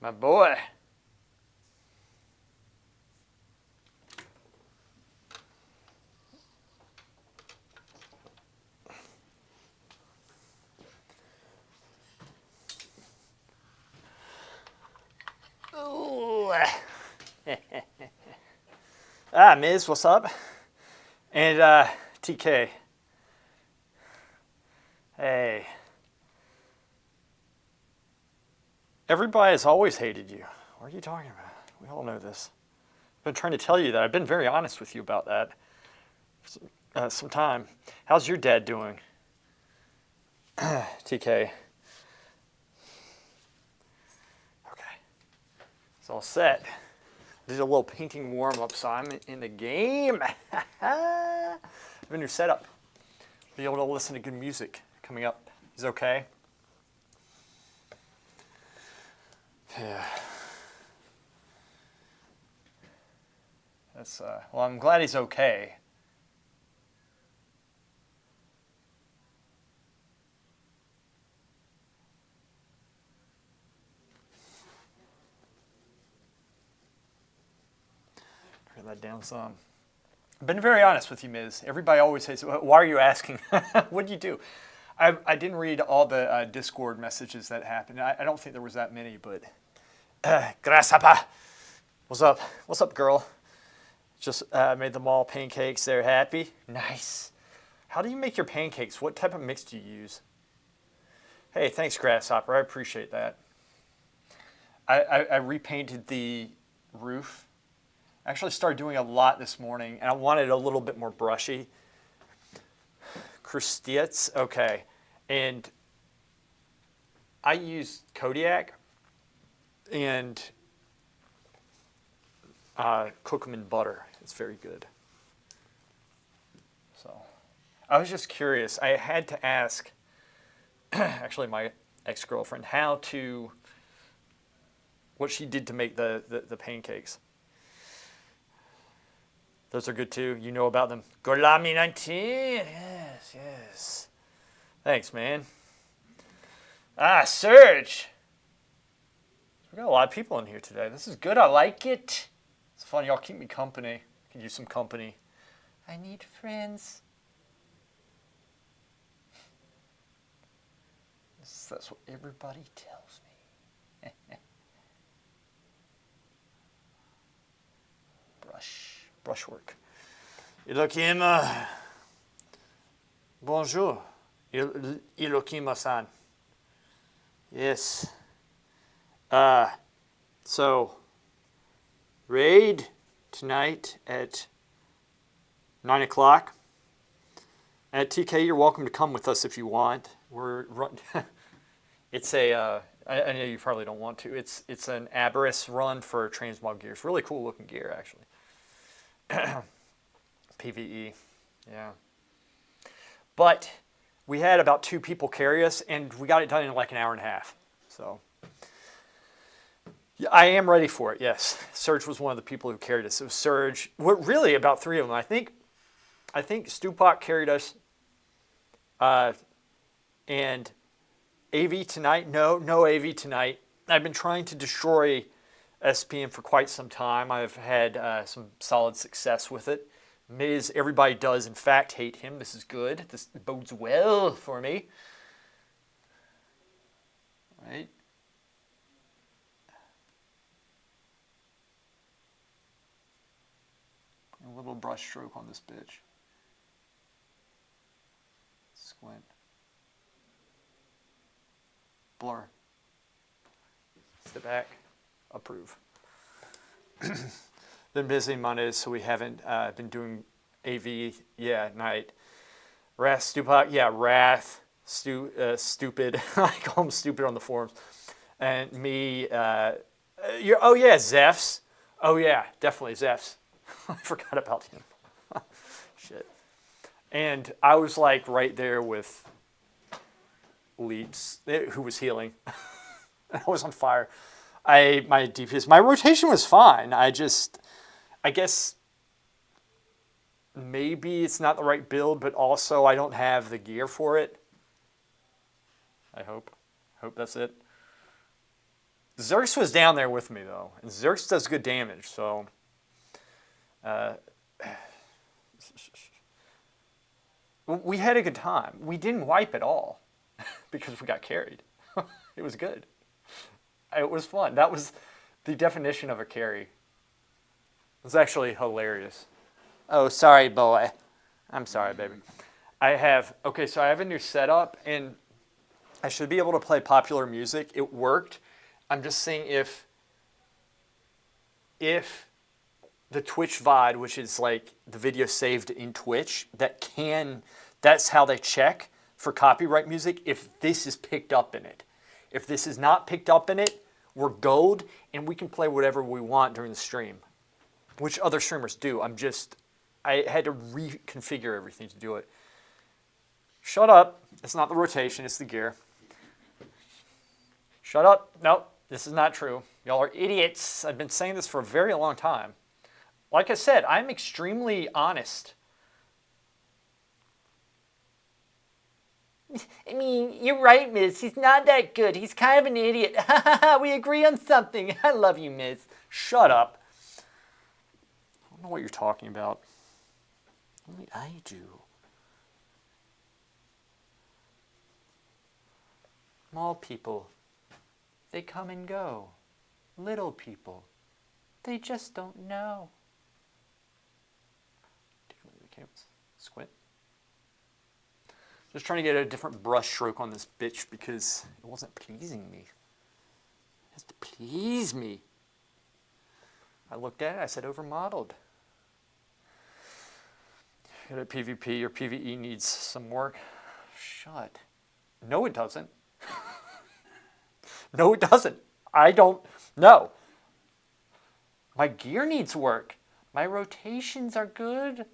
My boy. Ooh. Miz, what's up? And TK. Hey. Everybody has always hated you. What are you talking about? We all know this. I've been trying to tell you that. I've been very honest with you about that for some time. How's your dad doing? TK. Okay. It's all set. Did a little painting warm-up, so I'm in the game. I have a new setup. Be able to listen to good music coming up. Is it okay? Yeah. That's well, I'm glad he's okay. Turn that down some. I've been very honest with you, Miz. Everybody always says, "Why are you asking? What did you do?" I didn't read all the Discord messages that happened. I don't think there was that many, but Grasshopper, what's up? What's up, girl? Just made them all pancakes. They're happy. Nice. How do you make your pancakes? What type of mix do you use? Hey, thanks, Grasshopper. I appreciate that. I repainted the roof. I actually started doing a lot this morning, and I wanted it a little bit more brushy. Crustiets, okay. And I use Kodiak and cook them in butter. It's very good. So I was just curious. I had to ask, actually, my ex-girlfriend what she did to make the pancakes. Those are good too. You know about them. Golami 19. Yes, yes. Thanks, man. Serge. We got a lot of people in here today. This is good. I like it. It's fun. Y'all keep me company. I can use some company. I need friends. That's what everybody tells me. Brushwork. Ilokima. Bonjour. Ilokima-san. Yes. So, raid tonight at 9 o'clock. At TK, you're welcome to come with us if you want. It's I know you probably don't want to. It's an Aberrus run for transmog gears. Really cool looking gear, actually. PVE, yeah. But we had about 2 people carry us, and we got it done in like an hour and a half. So yeah, I am ready for it. Yes, Serge was one of the people who carried us. It was Serge. Really, about 3 of them. I think Stupak carried us, and AV tonight. No AV tonight. I've been trying to destroy SPM for quite some time. I've had some solid success with it. Miz, everybody does in fact hate him. This is good. This bodes well for me. Right? A little brush stroke on this bitch. Squint. Blur. Step back. Approve. Been busy Mondays, so we haven't been doing AV. Yeah, night. Wrath, Stupak. Yeah, Wrath. Stupid. I call him stupid on the forums. And me. Oh yeah, Zephs. Oh yeah, definitely Zephs. I forgot about him. Shit. And I was like right there with Leaps, who was healing. I was on fire. My DPS, my rotation was fine. I guess maybe it's not the right build, but also I don't have the gear for it. I hope that's it. Zerx was down there with me though, and Zerx does good damage. So we had a good time. We didn't wipe at all because we got carried. It was good. It was fun. That was the definition of a carry. It was actually hilarious. Oh, sorry, boy. I'm sorry, baby. So I have a new setup, and I should be able to play popular music. It worked. I'm just seeing if the Twitch VOD, which is like the video saved in Twitch, that's how they check for copyright music, if this is picked up in it. If this is not picked up in it, we're gold, and we can play whatever we want during the stream, which other streamers do. I had to reconfigure everything to do it. Shut up. It's not the rotation, it's the gear. Shut up. Nope, this is not true. Y'all are idiots. I've been saying this for a very long time. Like I said, I'm extremely honest. I mean, you're right, Miz. He's not that good. He's kind of an idiot. We agree on something. I love you, Miz. Shut up. I don't know what you're talking about. Only I do. Small people, they come and go. Little people, they just don't know. Take a look at the canvas. Squint. Just trying to get a different brush stroke on this bitch because it wasn't pleasing me. It has to please me. I looked at it, I said overmodeled. Good at PvP, your PvE needs some work. Shut. No, it doesn't. No, it doesn't. I don't know. My gear needs work. My rotations are good.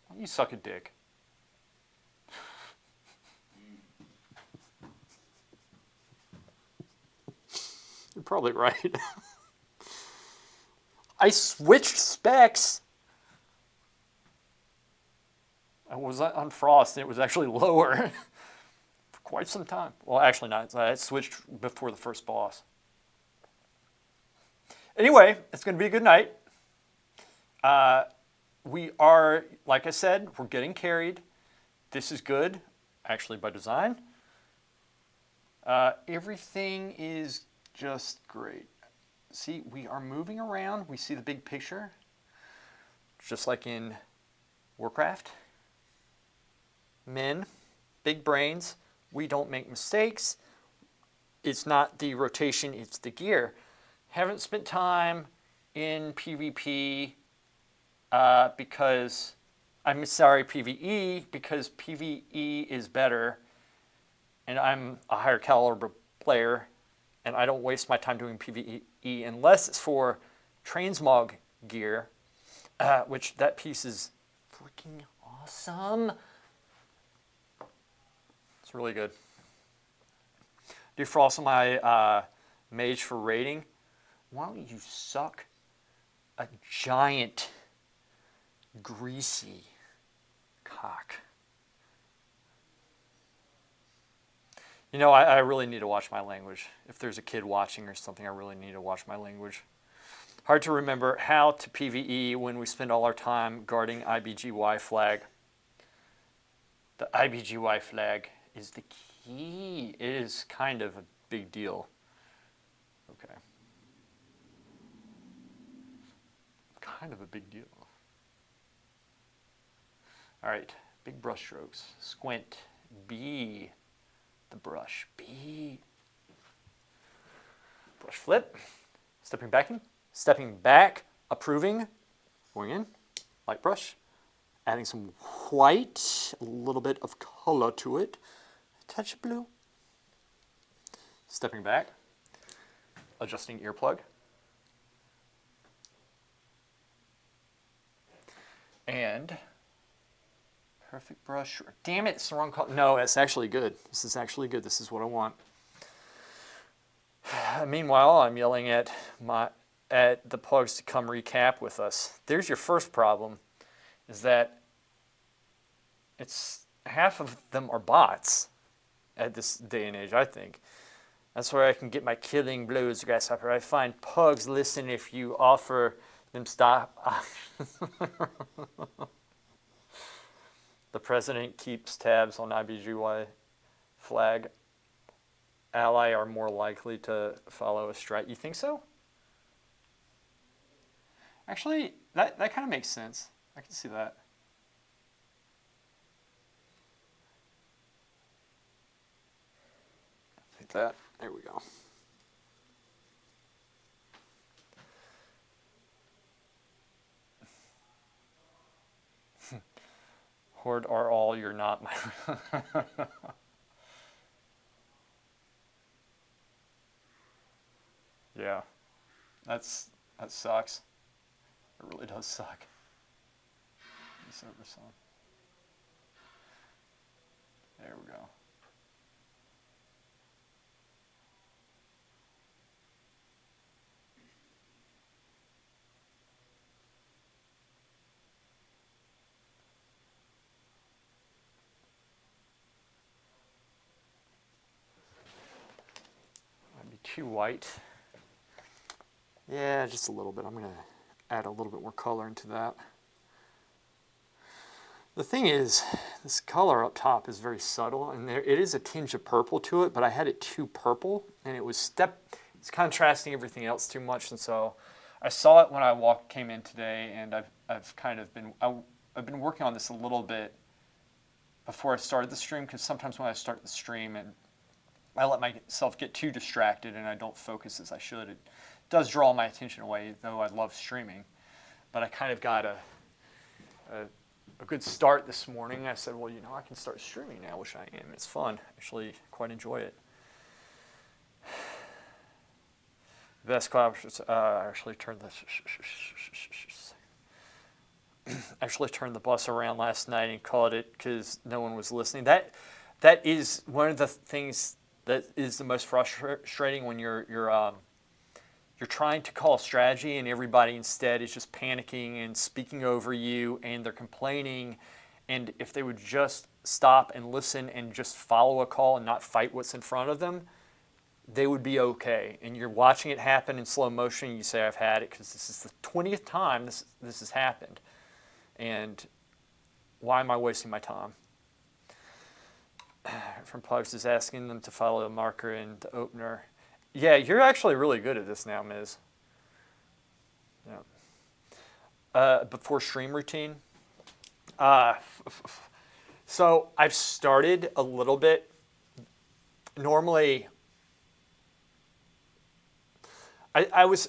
Why don't you suck a dick? You're probably right. I switched specs. I was on Frost, and it was actually lower for quite some time. Well, actually not. I switched before the first boss. Anyway, it's going to be a good night. We are, like I said, we're getting carried. This is good, actually, by design. Everything is just great. See, we are moving around. We see the big picture, just like in Warcraft. Men, big brains. We don't make mistakes. It's not the rotation, it's the gear. Haven't spent time in PvP because, I'm sorry, PvE, because PvE is better, and I'm a higher caliber player, and I don't waste my time doing PvE unless it's for transmog gear, which that piece is freaking awesome. It's really good. Defrost my mage for raiding. Why don't you suck a giant, greasy cock? You know, I really need to watch my language. If there's a kid watching or something, I really need to watch my language. Hard to remember how to PvE when we spend all our time guarding IBGY flag. The IBGY flag is the key. It is kind of a big deal. Okay. Kind of a big deal. All right, big brush strokes. Squint. B. The brush. B. Brush flip. Stepping back in. Stepping back. Approving. Going in. Light brush. Adding some white. A little bit of color to it. A touch of blue. Stepping back. Adjusting earplug. And perfect brush. Damn it, it's the wrong color. No, it's actually good. This is actually good. This is what I want. Meanwhile, I'm yelling at at the plugs to come recap with us. There's your first problem, is that it's half of them are bots at this day and age, I think. That's where I can get my killing blows, Grasshopper. I find pugs listen if you offer them stop. The president keeps tabs on IBGY flag. Ally are more likely to follow a strike. You think so? Actually, that kind of makes sense. I can see that. Like that. There we go. Horde are all, you're not my... Yeah. That sucks. It really does suck. Server song. There we go. Might be too white. Yeah, just a little bit. I'm going to add a little bit more color into that. The thing is, this color up top is very subtle, and it is a tinge of purple to it, but I had it too purple, and it's contrasting everything else too much, and so I saw it when I came in today, and I've been working on this a little bit before I started the stream, because sometimes when I start the stream and I let myself get too distracted and I don't focus as I should, it does draw my attention away, though I love streaming. But I kind of got a good start this morning. I said, well, I can start streaming now, which I am. It's fun. Actually, quite enjoy it. Best clap. Actually turned the bus around last night and called it because no one was listening. That is one of the things that is the most frustrating when you're trying to call a strategy and everybody instead is just panicking and speaking over you and they're complaining. And if they would just stop and listen and just follow a call and not fight what's in front of them, they would be okay. And you're watching it happen in slow motion. And you say, I've had it because this is the 20th time this has happened. And why am I wasting my time? From Plugs is asking them to follow the marker in the opener. Yeah, you're actually really good at this now, Miz. Yeah. Before stream routine. So I've started a little bit. Normally, I was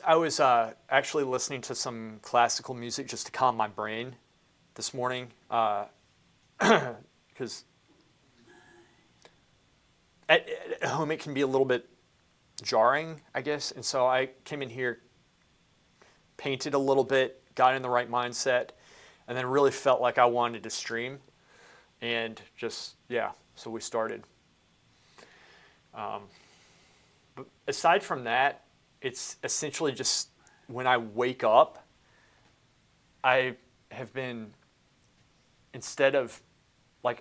actually listening to some classical music just to calm my brain this morning, because at home it can be a little bit jarring, I guess. And so I came in here, painted a little bit, got in the right mindset, and then really felt like I wanted to stream. And just, yeah, so we started. But aside from that, it's essentially just when I wake up, I have been, instead of,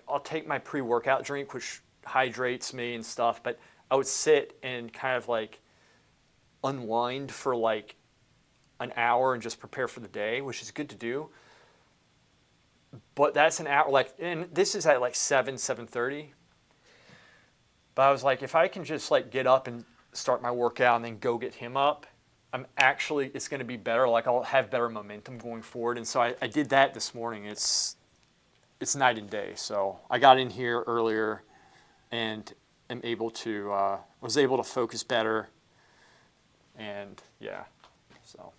I'll take my pre-workout drink, which hydrates me and stuff, but I would sit and kind of unwind for an hour and just prepare for the day, which is good to do. But that's an hour, and this is at 7:30. But I was if I can just get up and start my workout and then go get him up, it's going to be better. I'll have better momentum going forward. And so I did that this morning. It's night and day. So I got in here earlier and was able to focus better. And yeah, so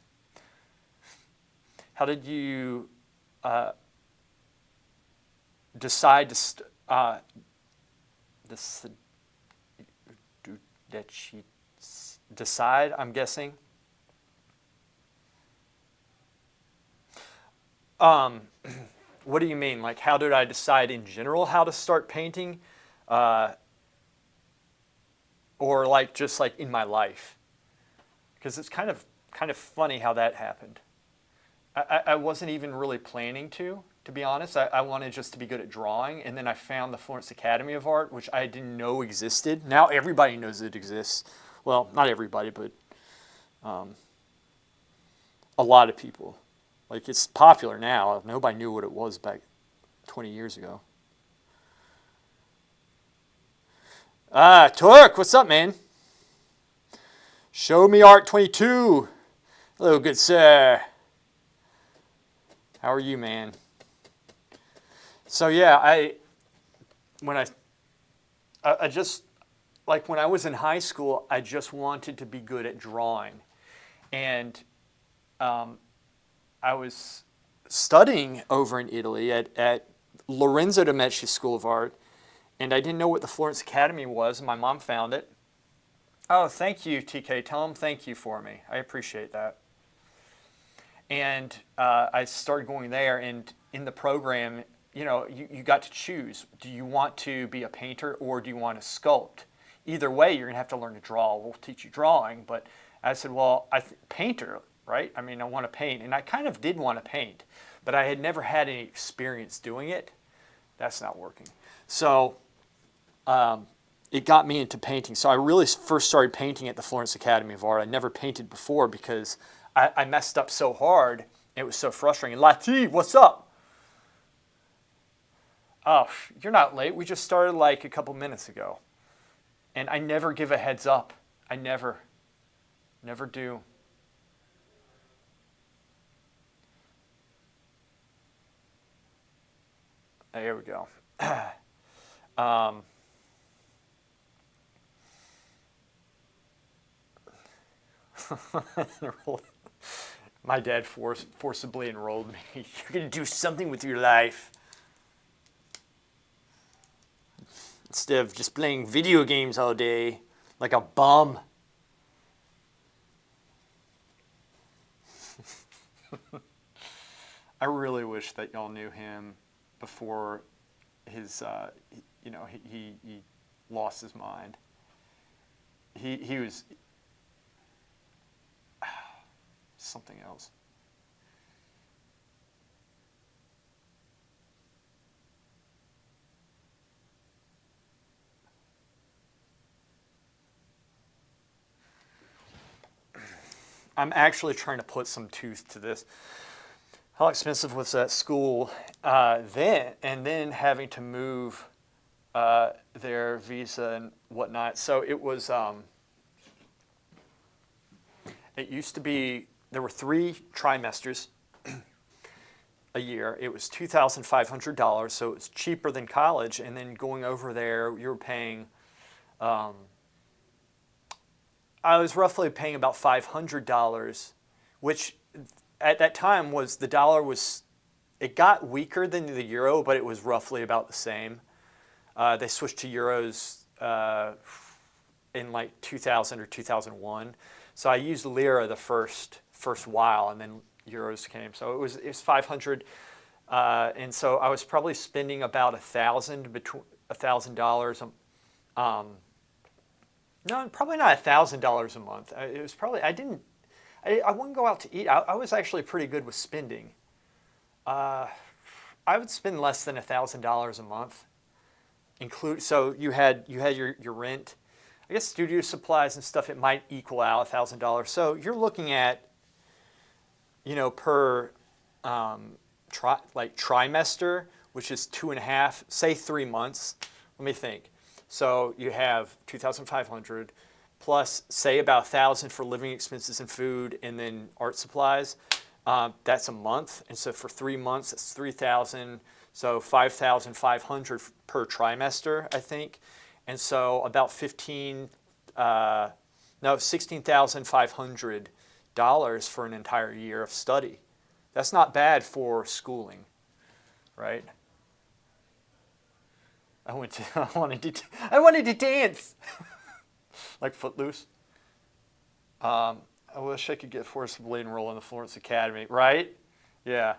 how did you decide to decide, I'm guessing? What do you mean? How did I decide in general how to start painting? Or just in my life? Because it's kind of kind of funny how that happened. I wasn't even really planning to be honest. I wanted just to be good at drawing, and then I found the Florence Academy of Art, which I didn't know existed. Now everybody knows it exists. Well, not everybody, but a lot of people. Like, it's popular now. Nobody knew what it was back 20 years ago. Turk, what's up, man? Show me Art 22. Hello, good sir. How are you, man? So yeah, I just, like, when I was in high school, I just wanted to be good at drawing. And I was studying over in Italy at Lorenzo de' Medici School of Art, and I didn't know what the Florence Academy was. My mom found it. Oh, thank you, TK. Tell them thank you for me. I appreciate that. And I started going there, and in the program, you know, you got to choose. Do you want to be a painter or do you want to sculpt? Either way, you're going to have to learn to draw. We'll teach you drawing. But I said, well, painter, right? I mean, I want to paint. And I kind of did want to paint, but I had never had any experience doing it. That's not working. So it got me into painting. So I really first started painting at the Florence Academy of Art. I never painted before because I messed up so hard. It was so frustrating. Latif, what's up? Oh, you're not late. We just started like a couple minutes ago. And I never give a heads up. I never do. There we go. My dad forcibly enrolled me. You're going to do something with your life. Instead of just playing video games all day like a bum. I really wish that y'all knew him before his, he lost his mind. He was something else. I'm actually trying to put some tooth to this. How expensive was that school then? And then having to move their visa and whatnot. So it was, it used to be, there were 3 trimesters a year. It was $2,500, so it was cheaper than college. And then going over there, you were paying, I was roughly paying about $500, which at that time was, the dollar was, it got weaker than the euro, but it was roughly about the same. They switched to euros in like 2000 or 2001. So I used lira the first while, and then euros came. So it was 500, and so I was probably spending about $1,000. No, probably not $1,000 a month. It was probably, I wouldn't go out to eat. I was actually pretty good with spending. I would spend less than $1,000 a month. So you had your rent. I guess studio supplies and stuff, it might equal out $1,000. So you're looking at, per trimester, which is 2.5, say 3 months. Let me think. So you have 2,500 plus, say, about 1,000 for living expenses and food, and then art supplies. That's a month, and so for 3 months, that's 3,000. So 5,500 per trimester, I think. And so about $16,500 for an entire year of study. That's not bad for schooling, right? I wanted to dance, like Footloose. I wish I could get forcibly enrolled in the Florence Academy, right? Yeah.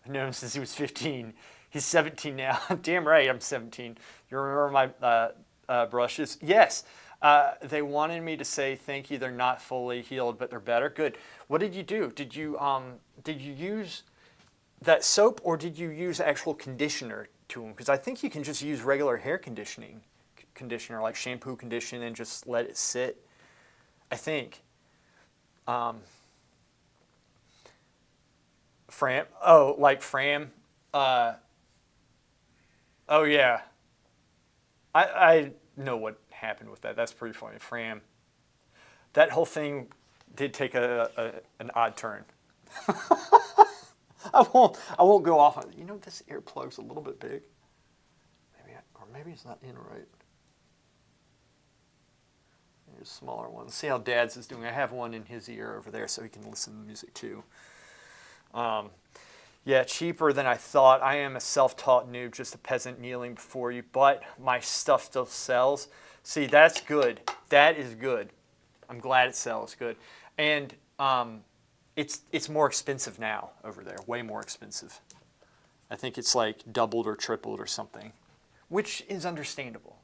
I've known him since he was 15. He's 17 now. Damn right, I'm 17. You remember my brushes? Yes. They wanted me to say thank you. They're not fully healed, but they're better. Good. What did you do? Did you use that soap, or did you use actual conditioner to them? Because I think you can just use regular hair conditioner, like shampoo condition, and just let it sit. I think. Fram. Oh, like Fram. Oh yeah. I know what happened with that. That's pretty funny. Fram. That whole thing did take an odd turn. I won't go off on it. You know, this earplug's a little bit big. Maybe it's not in right. There's a smaller one. See how Dad's is doing. I have one in his ear over there so he can listen to music too. Yeah, cheaper than I thought. I am a self-taught noob, just a peasant kneeling before you, but my stuff still sells. See, that's good. That is good. I'm glad it sells good. And it's more expensive now over there, way more expensive. I think it's like doubled or tripled or something, which is understandable,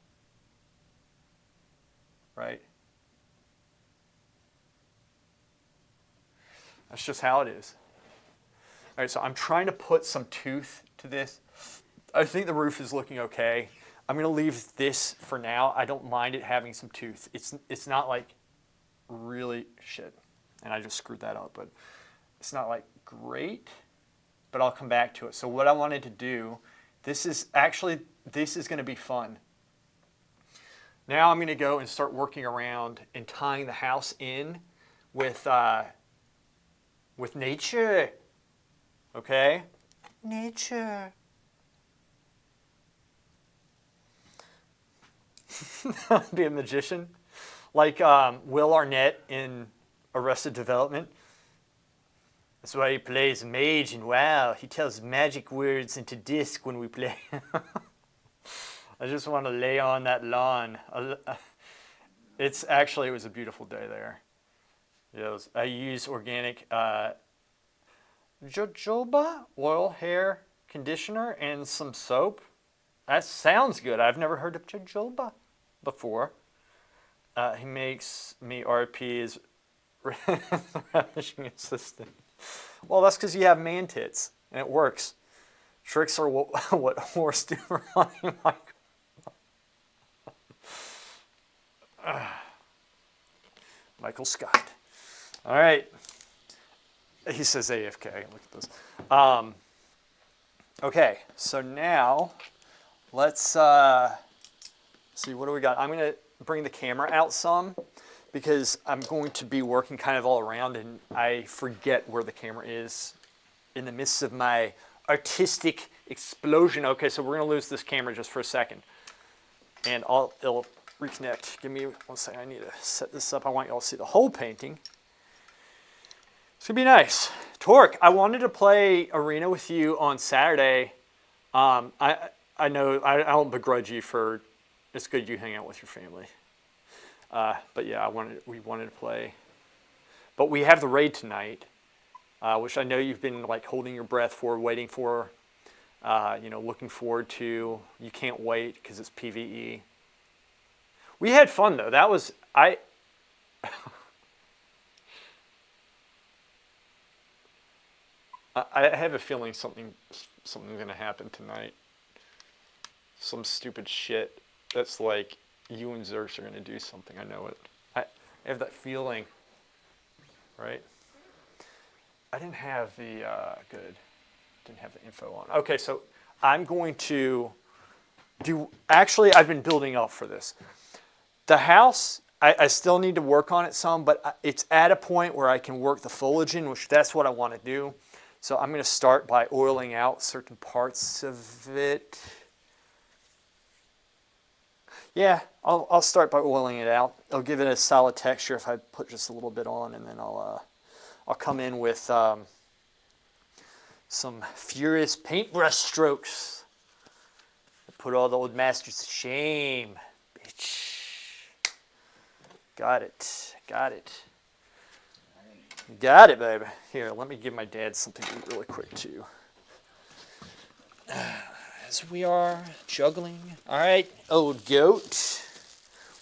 right? That's just how it is. All right, so I'm trying to put some tooth to this. I think the roof is looking okay. I'm gonna leave this for now. I don't mind it having some tooth. It's not like really shit, and I just screwed that up, but it's not like great, but I'll come back to it. So what I wanted to do, this is gonna be fun. Now I'm gonna go and start working around and tying the house in with nature. Okay? Nature. Be a magician. Like Will Arnett in Arrested Development. That's why he plays mage in WoW. He tells magic words into disc when we play. I just want to lay on that lawn. It was a beautiful day there. Yes, I use organic jojoba oil hair conditioner and some soap. That sounds good. I've never heard of jojoba before. He makes me RP as ravishing assistant. Well, that's because you have man tits, and it works. Tricks are what horse do for hunting. Michael Scott. All right. He says AFK. Look at this. Okay, so now let's see, what do we got? I'm going to bring the camera out some because I'm going to be working kind of all around and I forget where the camera is in the midst of my artistic explosion. Okay, so we're going to lose this camera just for a second and it'll reconnect. Give me 1 second. I need to set this up. I want you all to see the whole painting. It's going to be nice. Torque, I wanted to play Arena with you on Saturday. I know I don't begrudge you for, it's good you hang out with your family. But yeah, we wanted to play. But we have the raid tonight, which I know you've been like holding your breath for, waiting for, looking forward to. You can't wait because it's PvE. We had fun though. That was, I have a feeling something's going to happen tonight. Some stupid shit that's like you and Xerx are going to do something. I know it. I have that feeling, right? I didn't have the didn't have the info on. Okay, so I'm going to do. Actually, I've been building up for this. The house, I still need to work on it some, but it's at a point where I can work the foliage in, which that's what I want to do. So I'm going to start by oiling out certain parts of it. Yeah, I'll start by oiling it out. I'll give it a solid texture if I put just a little bit on, and then I'll come in with some furious paintbrush strokes. Put all the old masters to shame, bitch. Got it. Got it. Got it, baby. Here, let me give my dad something to eat really quick, too. As we are juggling. All right, old goat.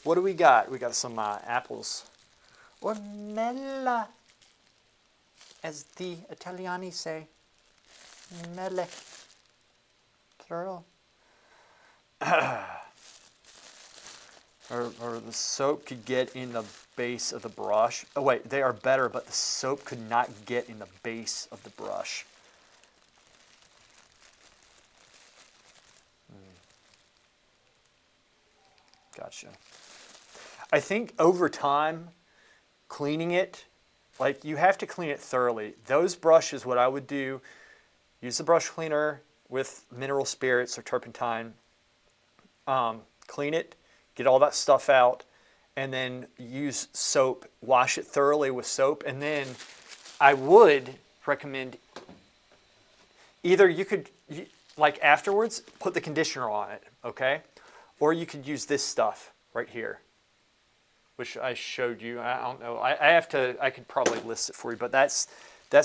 What do we got? We got some apples. Or mela, as the Italiani say. Mele. Plural. Or the soap could get in the base of the brush. Oh wait, they are better, but the soap could not get in the base of the brush. Gotcha. I think over time, cleaning it, like you have to clean it thoroughly. Those brushes, what I would do, use the brush cleaner with mineral spirits or turpentine, clean it, get all that stuff out, and then use soap, wash it thoroughly with soap, and then I would recommend either you could, like afterwards, put the conditioner on it, okay? Or you could use this stuff right here, which I showed you. I don't know. I could probably list it for you, but that's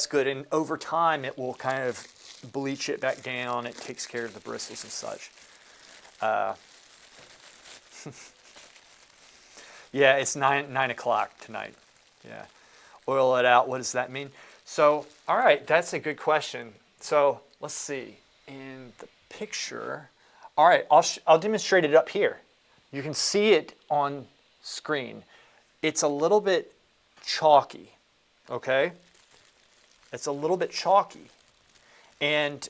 good. And over time, it will kind of bleach it back down. It takes care of the bristles and such. Yeah, it's 9 o'clock tonight. Yeah. Oil it out. What does that mean? So, all right, that's a good question. So let's see. In the picture, all right, I'll demonstrate it up here. You can see it on screen. It's a little bit chalky, okay? It's a little bit chalky. And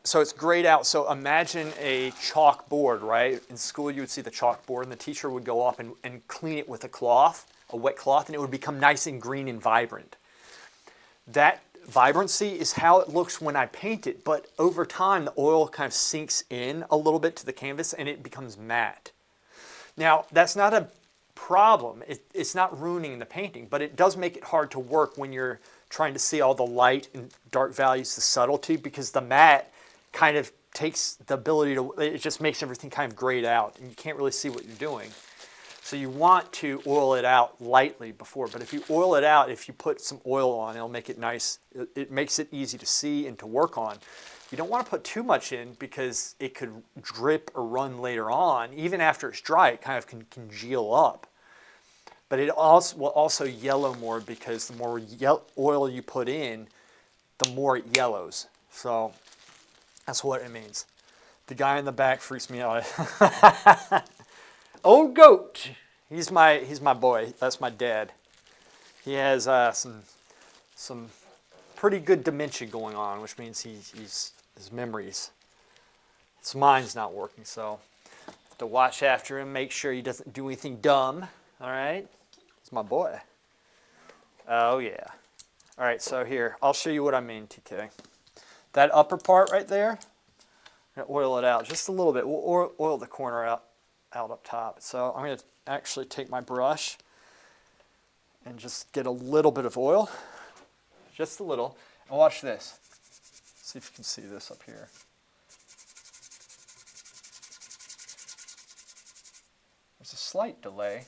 so it's grayed out. So imagine a chalkboard, right? In school you would see the chalkboard and the teacher would go up and clean it with a cloth, a wet cloth, and it would become nice and green and vibrant. That vibrancy is how it looks when I paint it, but over time the oil kind of sinks in a little bit to the canvas and it becomes matte. Now, that's not a problem. It's not ruining the painting, but it does make it hard to work when you're trying to see all the light and dark values, the subtlety, because the matte kind of takes the ability to, it just makes everything kind of grayed out and you can't really see what you're doing. So you want to oil it out lightly before, but if you oil it out, if you put some oil on, it'll make it nice. It makes it easy to see and to work on. You don't want to put too much in because it could drip or run later on. Even after it's dry, it kind of can congeal up. But it also will also yellow more because the more oil you put in, the more it yellows. So that's what it means. The guy in the back freaks me out. Old goat. He's my boy. That's my dad. He has some pretty good dementia going on, which means his memories, his mind's not working. So I have to watch after him, make sure he doesn't do anything dumb. All right. He's my boy. Oh yeah. All right. So here, I'll show you what I mean, TK. That upper part right there, I'm gonna oil it out just a little bit. We'll oil the corner out up top. So I'm going to actually take my brush and just get a little bit of oil, just a little, and watch this. See if you can see this up here. There's a slight delay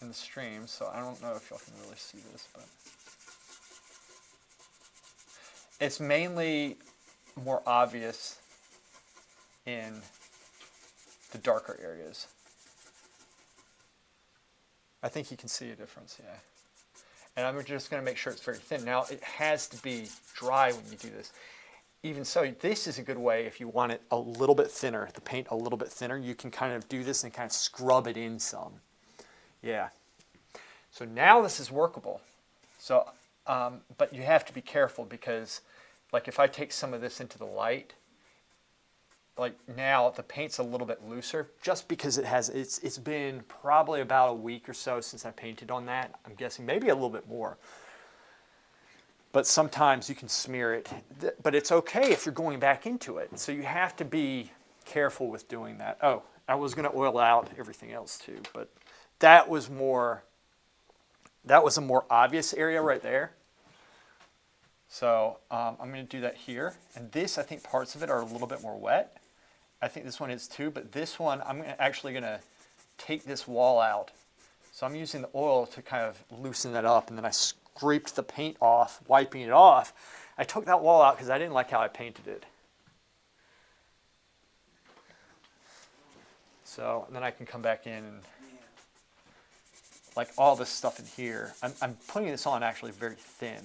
in the stream, so I don't know if y'all can really see this, but it's mainly more obvious in the darker areas. I think you can see a difference, yeah. And I'm just going to make sure it's very thin. Now, it has to be dry when you do this. Even so, this is a good way if you want it a little bit thinner, the paint a little bit thinner. You can kind of do this and kind of scrub it in some. Yeah. So now this is workable. So, but you have to be careful because, like if I take some of this into the light, like now the paint's a little bit looser just because it's been probably about a week or so since I painted on that. I'm guessing maybe a little bit more. But sometimes you can smear it. But it's okay if you're going back into it. So you have to be careful with doing that. Oh, I was going to oil out everything else too, but that was a more obvious area right there. So I'm going to do that here. And this, I think parts of it are a little bit more wet. I think this one is too, but this one, I'm actually going to take this wall out. So I'm using the oil to kind of loosen that up, and then I scraped the paint off, wiping it off. I took that wall out because I didn't like how I painted it. So, and then I can come back in and like all this stuff in here. I'm putting this on actually very thin,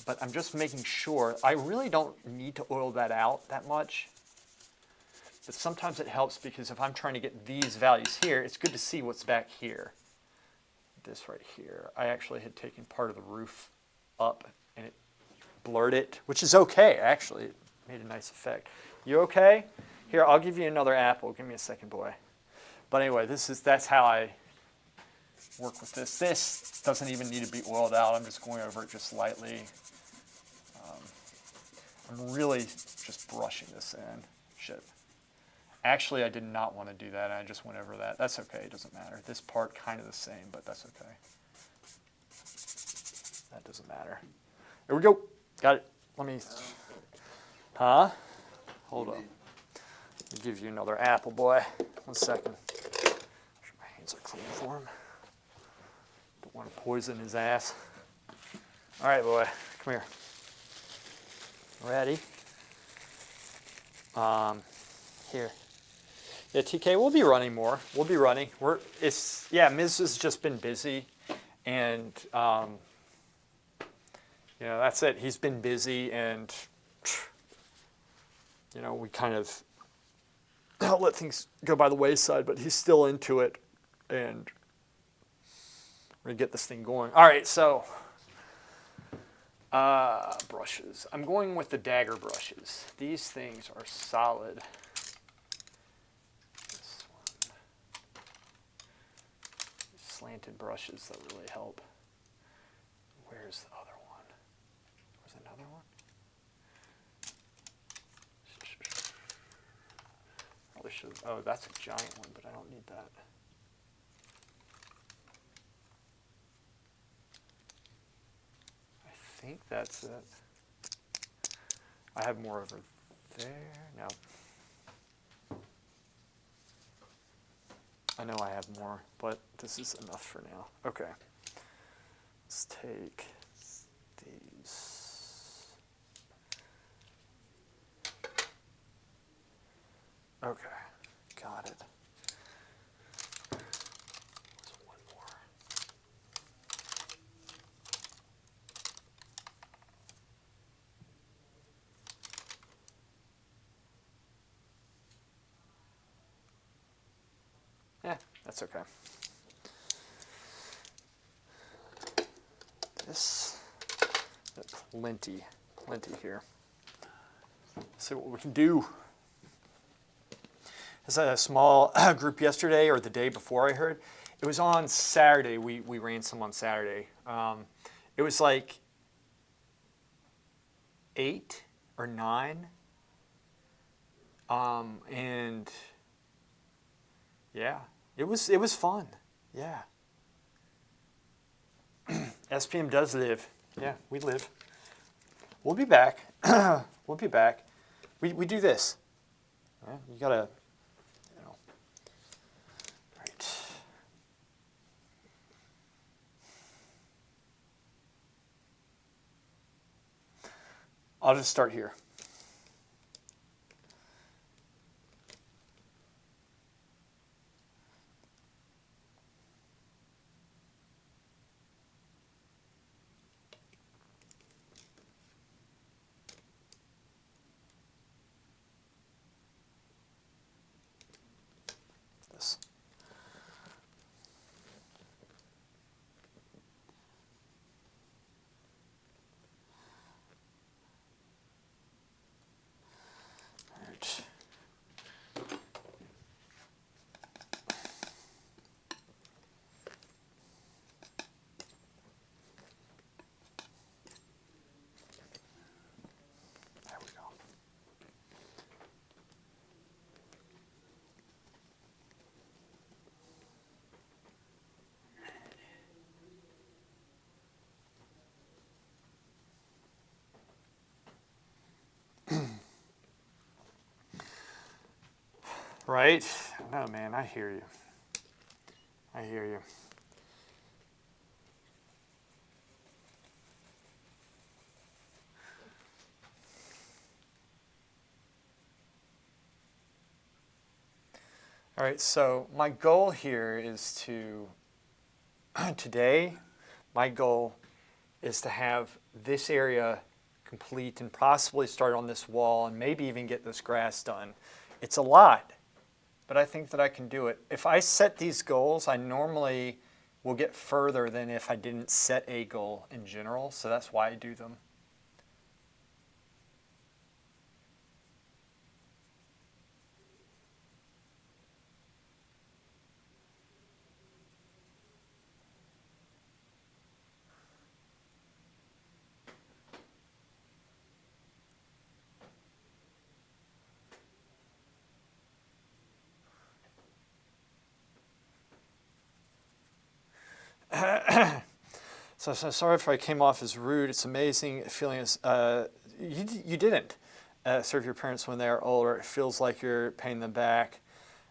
but I'm just making sure. I really don't need to oil that out that much, but sometimes it helps because if I'm trying to get these values here, it's good to see what's back here. This right here, I actually had taken part of the roof up and it blurred it, which is okay, actually. It made a nice effect. You okay? Here, I'll give you another apple. Give me a second, boy. But anyway, that's how I work with this. This doesn't even need to be oiled out. I'm just going over it just lightly. I'm really just brushing this in. Shit. Actually, I did not want to do that. I just went over that. That's okay. It doesn't matter. This part kind of the same, but that's okay. That doesn't matter. There we go. Got it. Let me... Huh? Hold up. Let me give you another apple, boy. 1 second. Make sure my hands are clean for him. Don't want to poison his ass. All right, boy. Come here. Ready? Here. Yeah, TK, we'll be running more. We'll be running. Miz has just been busy, and that's it. He's been busy, and we kind of let things go by the wayside, but he's still into it, and we're gonna get this thing going. All right, so brushes. I'm going with the Dagger brushes. These things are solid. Slanted brushes that really help. Where's the other one? Where's another one? Probably should. Oh, that's a giant one, but I don't need that. I think that's it. I have more over there. No. I know I have more, but this is enough for now. Okay. Let's take these. Okay, got it. There's one more. Yeah, that's okay. This, plenty here. See what we can do. I had a small group yesterday or the day before I heard. It was on Saturday. We ran some on Saturday. It was like 8 or 9. And yeah, it was fun. Yeah. SPM does live. Yeah, we live. We'll be back. We'll be back. We do this. Yeah, you gotta, right. I'll just start here. This. Right. There we go. Right? No, man, I hear you. I hear you. All right, so my goal here is to, today, my goal is to have this area complete and possibly start on this wall and maybe even get this grass done. It's a lot, but I think that I can do it. If I set these goals, I normally will get further than if I didn't set a goal in general, so that's why I do them. So sorry if I came off as rude. It's amazing feeling as you didn't serve your parents when they are older. It feels like you're paying them back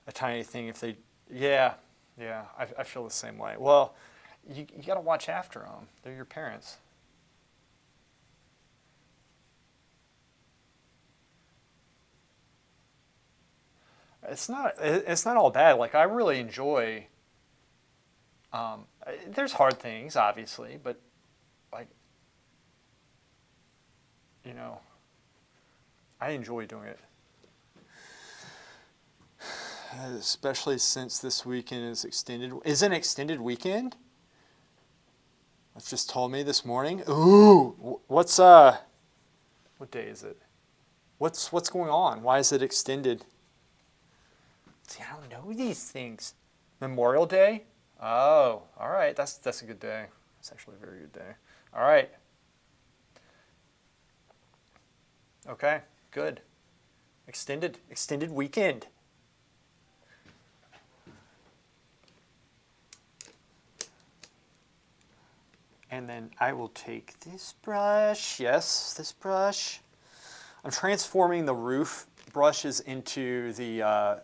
a tiny thing if they. Yeah, yeah. I feel the same way. Well, you got to watch after them. They're your parents. It's not all bad. Like I really enjoy. There's hard things, obviously, but like, you know, I enjoy doing it. Especially since this weekend is extended. Is an extended weekend? That's just told me this morning. Ooh, what's what day is it? What's going on? Why is it extended? See, I don't know these things. Memorial Day? Oh, all right. That's a good day. It's actually a very good day. All right. Okay, good. Extended weekend. And then I will take this brush. Yes, this brush. I'm transforming the roof brushes into the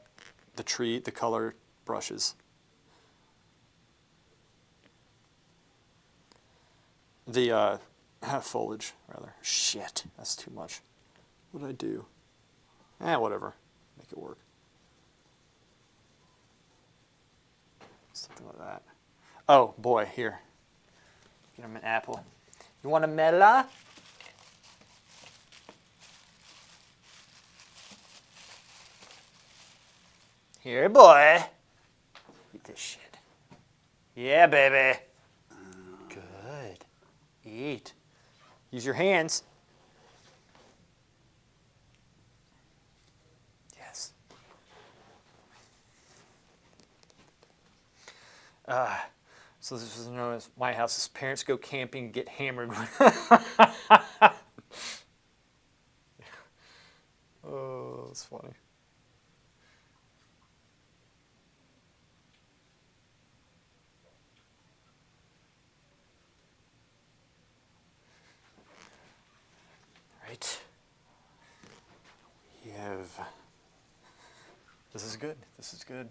tree, the color brushes. The foliage, rather. Shit, that's too much. What did I do? Whatever. Make it work. Something like that. Oh, boy, here. Get him an apple. You want a Mela? Here, boy. Eat this shit. Yeah, baby. Good. Eat. Use your hands. Yes. So this was known as my house. His parents go camping and get hammered. Oh, that's funny. Right. We have. This is good. This is good.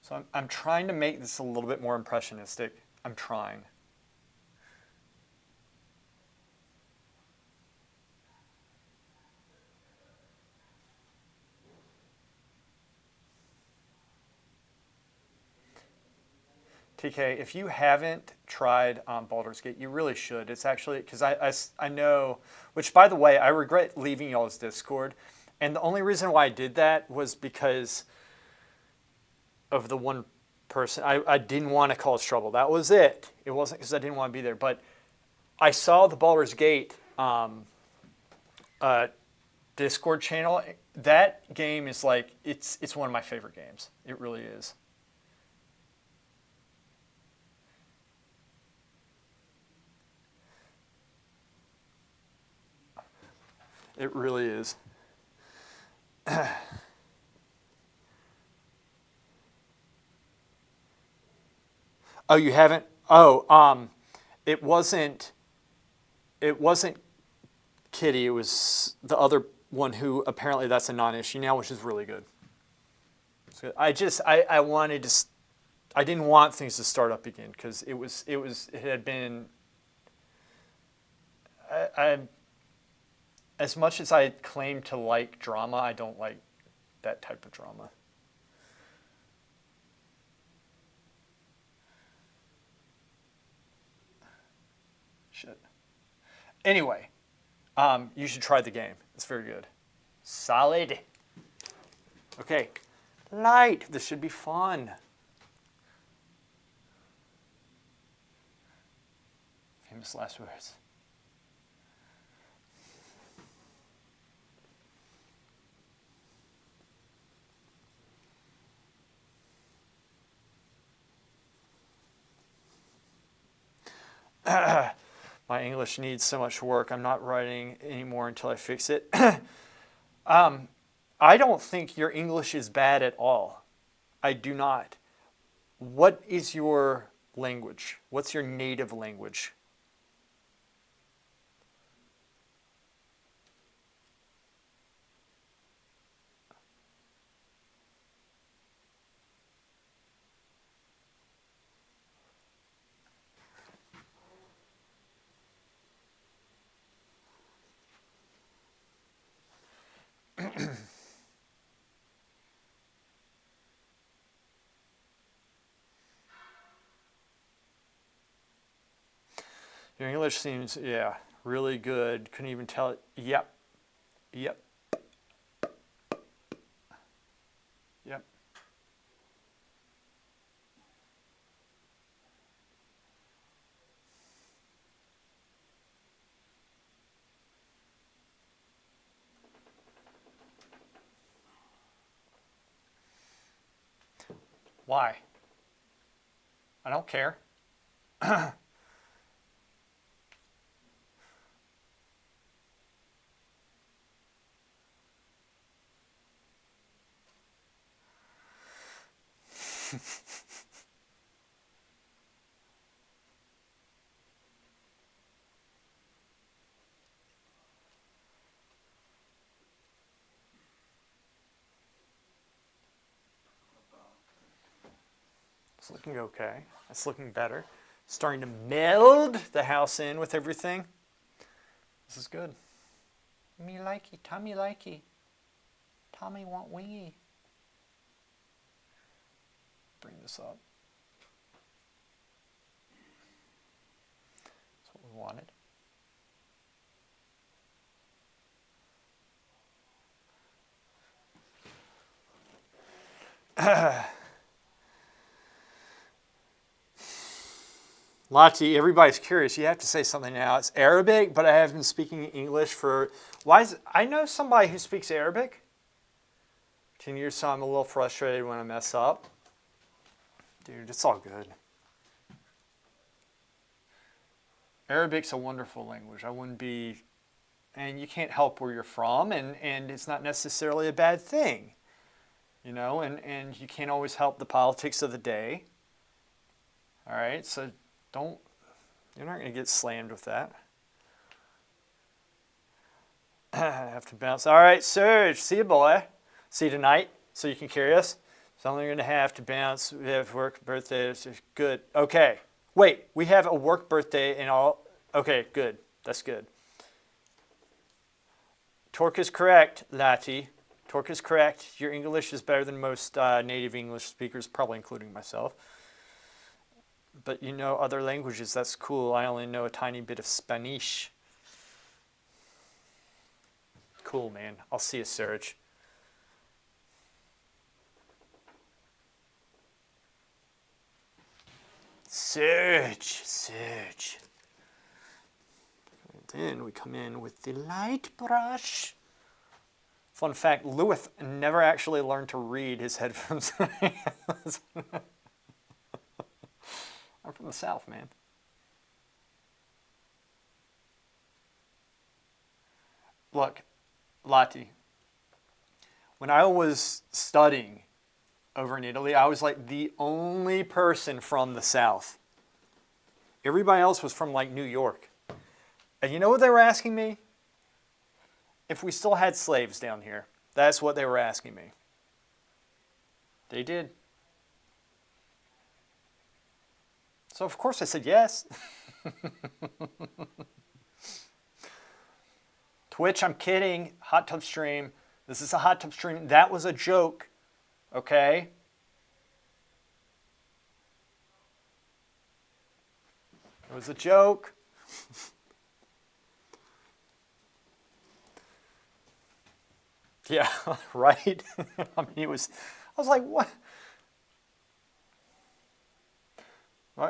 So I'm trying to make this a little bit more impressionistic. I'm trying. TK, if you haven't tried Baldur's Gate, you really should. It's actually, because I know, which by the way, I regret leaving y'all's Discord. And the only reason why I did that was because of the one person. I didn't want to cause trouble. That was it. It wasn't because I didn't want to be there. But I saw the Baldur's Gate Discord channel. That game is like, it's one of my favorite games. It really is. It really is. Oh, you haven't? Oh, it wasn't. It wasn't Kitty. It was the other one who apparently that's a non-issue now, which is really good. So I wanted to. I didn't want things to start up again because it had been. I as much as I claim to like drama, I don't like that type of drama. Shit. Anyway, you should try the game. It's very good. Solid. Okay. Light. This should be fun. Famous last words. My English needs so much work. I'm not writing anymore until I fix it. I don't think your English is bad at all. I do not. What is your language? What's your native language? Your English seems, yeah, really good. Couldn't even tell it. Yep. Yep. Yep. Why? I don't care. It's looking okay. It's looking better. Starting to meld the house in with everything. This is good. Me likey, Tommy likey. Tommy want wingy. Bring this up. That's what we wanted. Lati, everybody's curious. You have to say something now. It's Arabic, but I have been speaking English for... I know somebody who speaks Arabic. 10 years, so I'm a little frustrated when I mess up. Dude, it's all good. Arabic's a wonderful language. I wouldn't be... And you can't help where you're from, and it's not necessarily a bad thing. You know, and you can't always help the politics of the day. All right, so you're not going to get slammed with that. I have to bounce. All right, Serge, see you, boy. See you tonight, so you can carry us. So I'm going to have to bounce. We have work, birthday. It's good. Okay. Wait, we have a work birthday and all. Okay, good. That's good. Torque is correct, Lati. Torque is correct. Your English is better than most native English speakers, probably including myself. But you know other languages. That's cool. I only know a tiny bit of Spanish. Cool, man. I'll see you, Serge. Serge. Then we come in with the light brush. Fun fact, Louis never actually learned to read his headphones. I'm from the South, man. Look, Lati, when I was studying over in Italy, I was like the only person from the South. Everybody else was from like New York. And you know what they were asking me? If we still had slaves down here. That's what they were asking me. They did. So of course I said yes. Twitch, I'm kidding. Hot Tub Stream. This is a hot tub stream. That was a joke, okay? It was a joke. Yeah, right? I mean, I was like, what?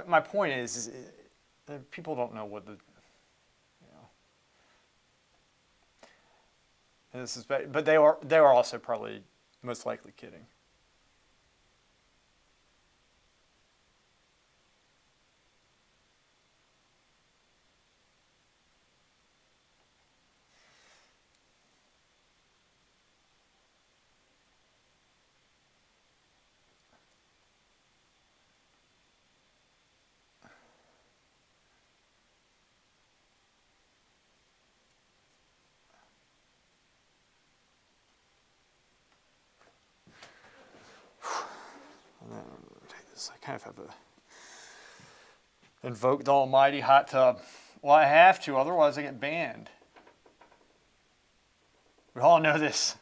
My point is people don't know what the, and this is, but they are also probably most likely kidding. I kind of have a invoke the almighty hot tub. Well, I have to, otherwise I get banned. We all know this.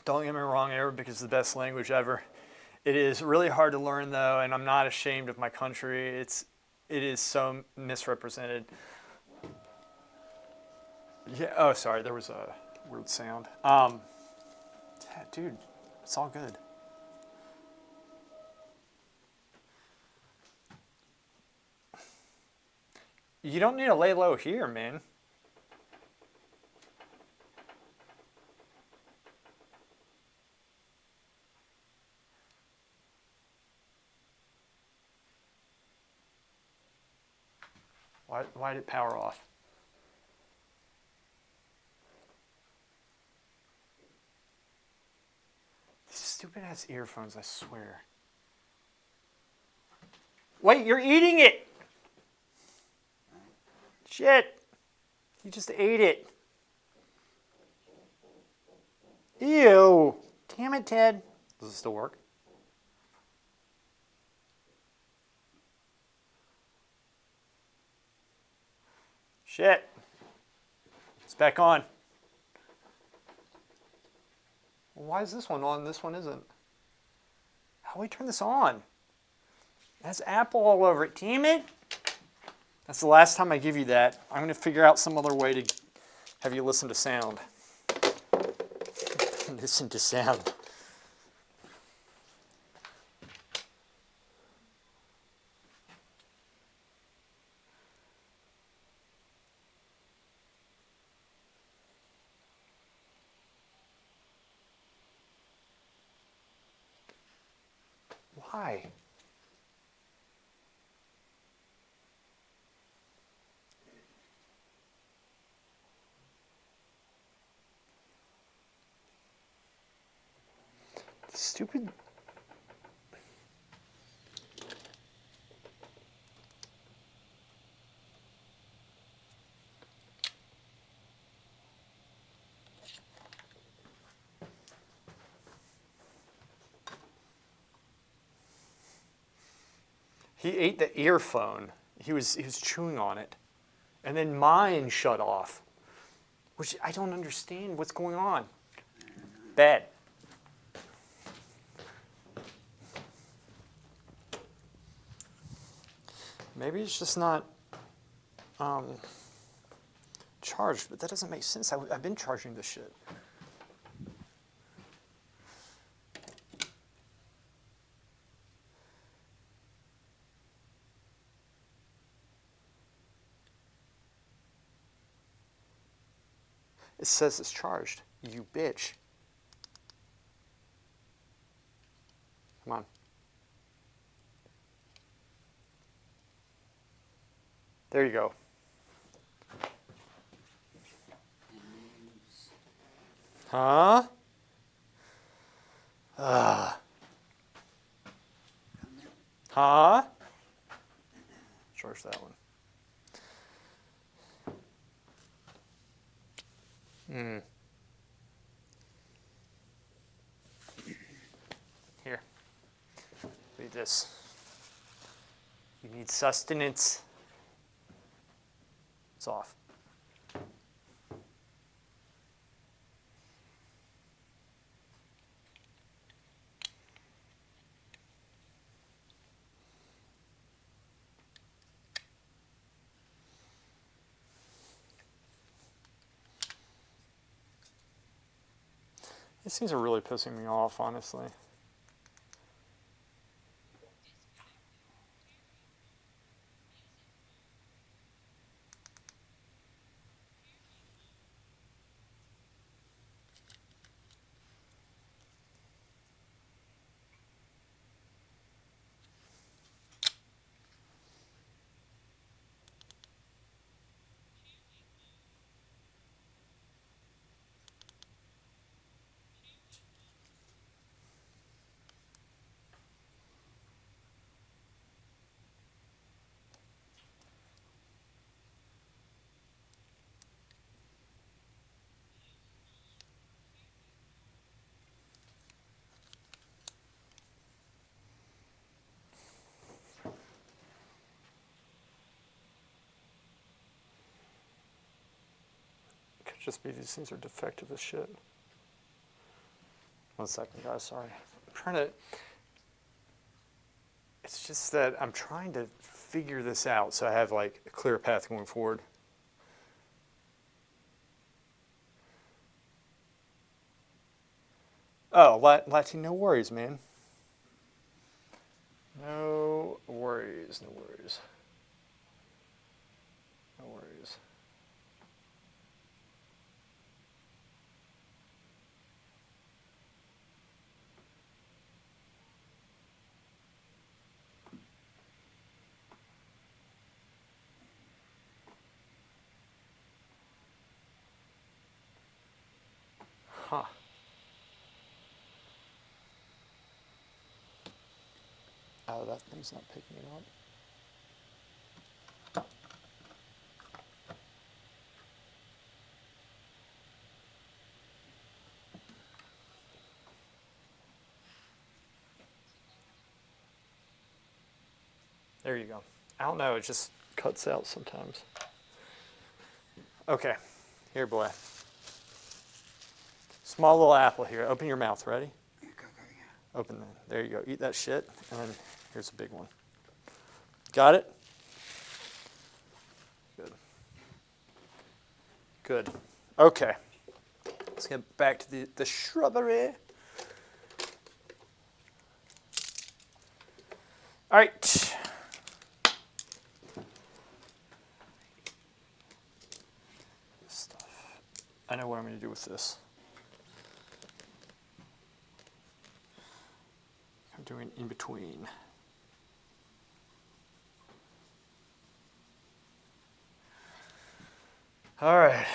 Don't get me wrong, Arabic is the best language ever. It is really hard to learn though, and I'm not ashamed of my country. It is so misrepresented. Yeah. Oh, sorry. There was a weird sound. Yeah, dude, it's all good. You don't need to lay low here, man. Why did it power off? These stupid ass earphones, I swear. Wait, you're eating it! Shit! You just ate it. Ew! Damn it, Ted. Does it still work? Shit. It's back on. Why is this one on? This one isn't. How do we turn this on? It has Apple all over it. Damn it. That's the last time I give you that. I'm going to figure out some other way to have you listen to sound. Listen to sound. Why? Stupid. He ate the earphone. He was chewing on it. And then mine shut off. Which I don't understand what's going on. Bad. Maybe it's just not charged, but that doesn't make sense. I've been charging this shit. It says it's charged. You bitch. Come on. There you go. Huh? Huh? Charge that one. Here. Read this. You need sustenance. It's off. These things are really pissing me off, honestly. It could just be these things are defective as shit. 1 second, guys, sorry. I'm trying to... It's just that I'm trying to figure this out so I have like a clear path going forward. Oh, Lati, no worries, man. No worries, no worries. No worries. Huh. Oh, that thing's not picking it up. There you go. I don't know, it just cuts out sometimes. Okay, here, boy. Small little apple here. Open your mouth, ready? Open that. There you go. Eat that shit, and then here's a big one. Got it? Good. Good. Okay. Let's get back to the shrubbery. All right. This stuff. I know what I'm going to do with this. I'm doing in between. All right.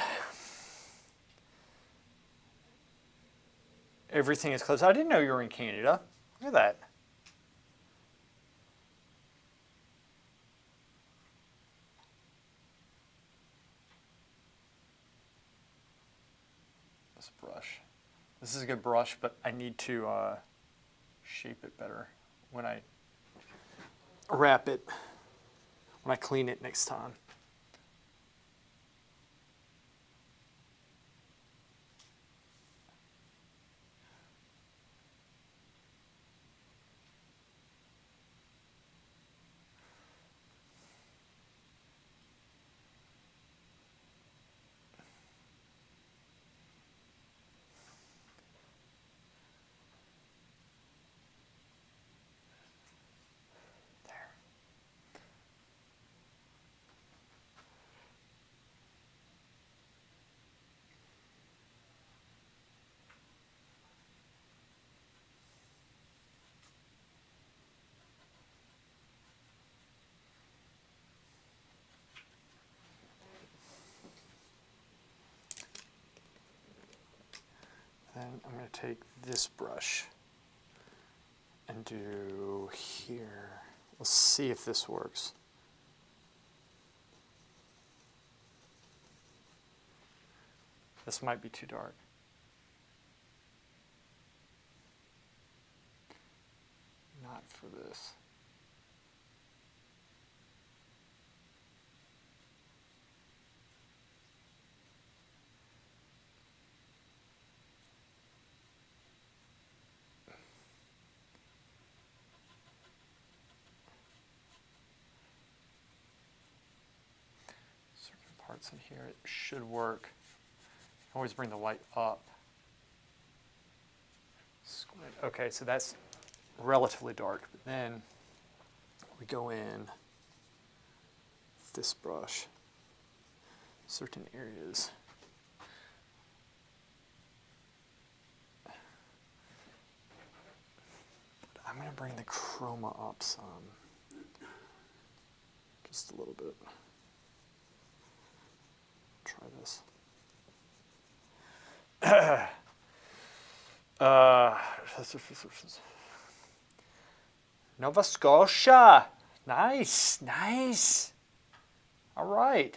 Everything is closed. I didn't know you were in Canada. Look at that. This brush. This is a good brush, but I need to shape it better when I wrap it, when I clean it next time. then I'm going to take this brush and do here. Let's see if this works. This might be too dark. Not for this. Certain parts in here, it should work. Always bring the light up. Squint. Okay, so that's relatively dark. But then we go in with this brush, certain areas. But I'm going to bring the chroma up some, just a little bit. Try this. Nova Scotia. Nice, nice. All right.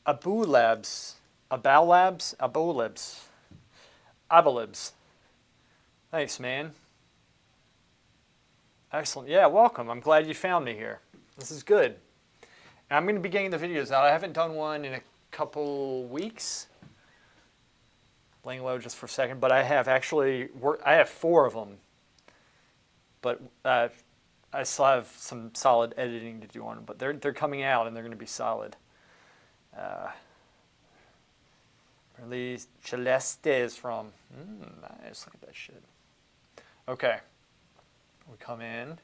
Abu Labs. Abou Labs? Abu Labs. Abalibs. Thanks, man. Excellent. Yeah, welcome. I'm glad you found me here. This is good. And I'm going to be getting the videos out. I haven't done one in a couple weeks. Laying low just for a second, but I have actually I have 4 of them. But I still have some solid editing to do on them. But they're coming out and they're going to be solid. Really, Celeste is from. Nice. Look at that shit. Okay. We come in.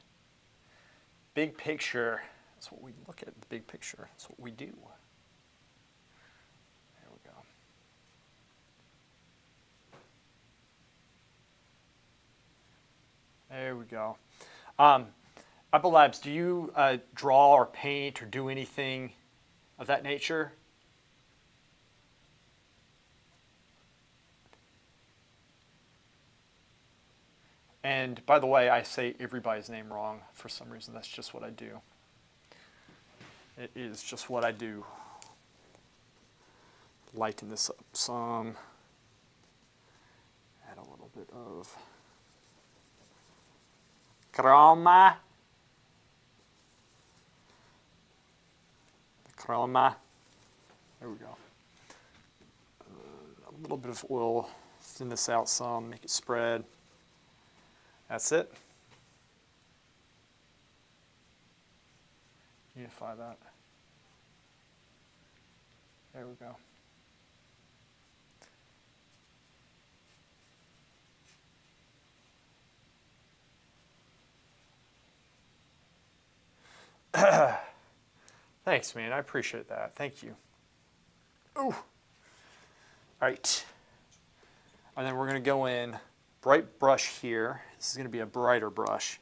Big picture. That's what we look at, the big picture. That's what we do. There we go. There we go. Apple Labs, do you draw or paint or do anything of that nature? And by the way, I say everybody's name wrong for some reason. That's just what I do. It is just what I do. Lighten this up some. Add a little bit of chroma. Chroma. There we go. A little bit of oil. Thin this out some. Make it spread. That's it. Unify that. There we go. Thanks, man. I appreciate that. Thank you. Ooh. All right. And then we're going to go in bright brush here. This is going to be a brighter brush.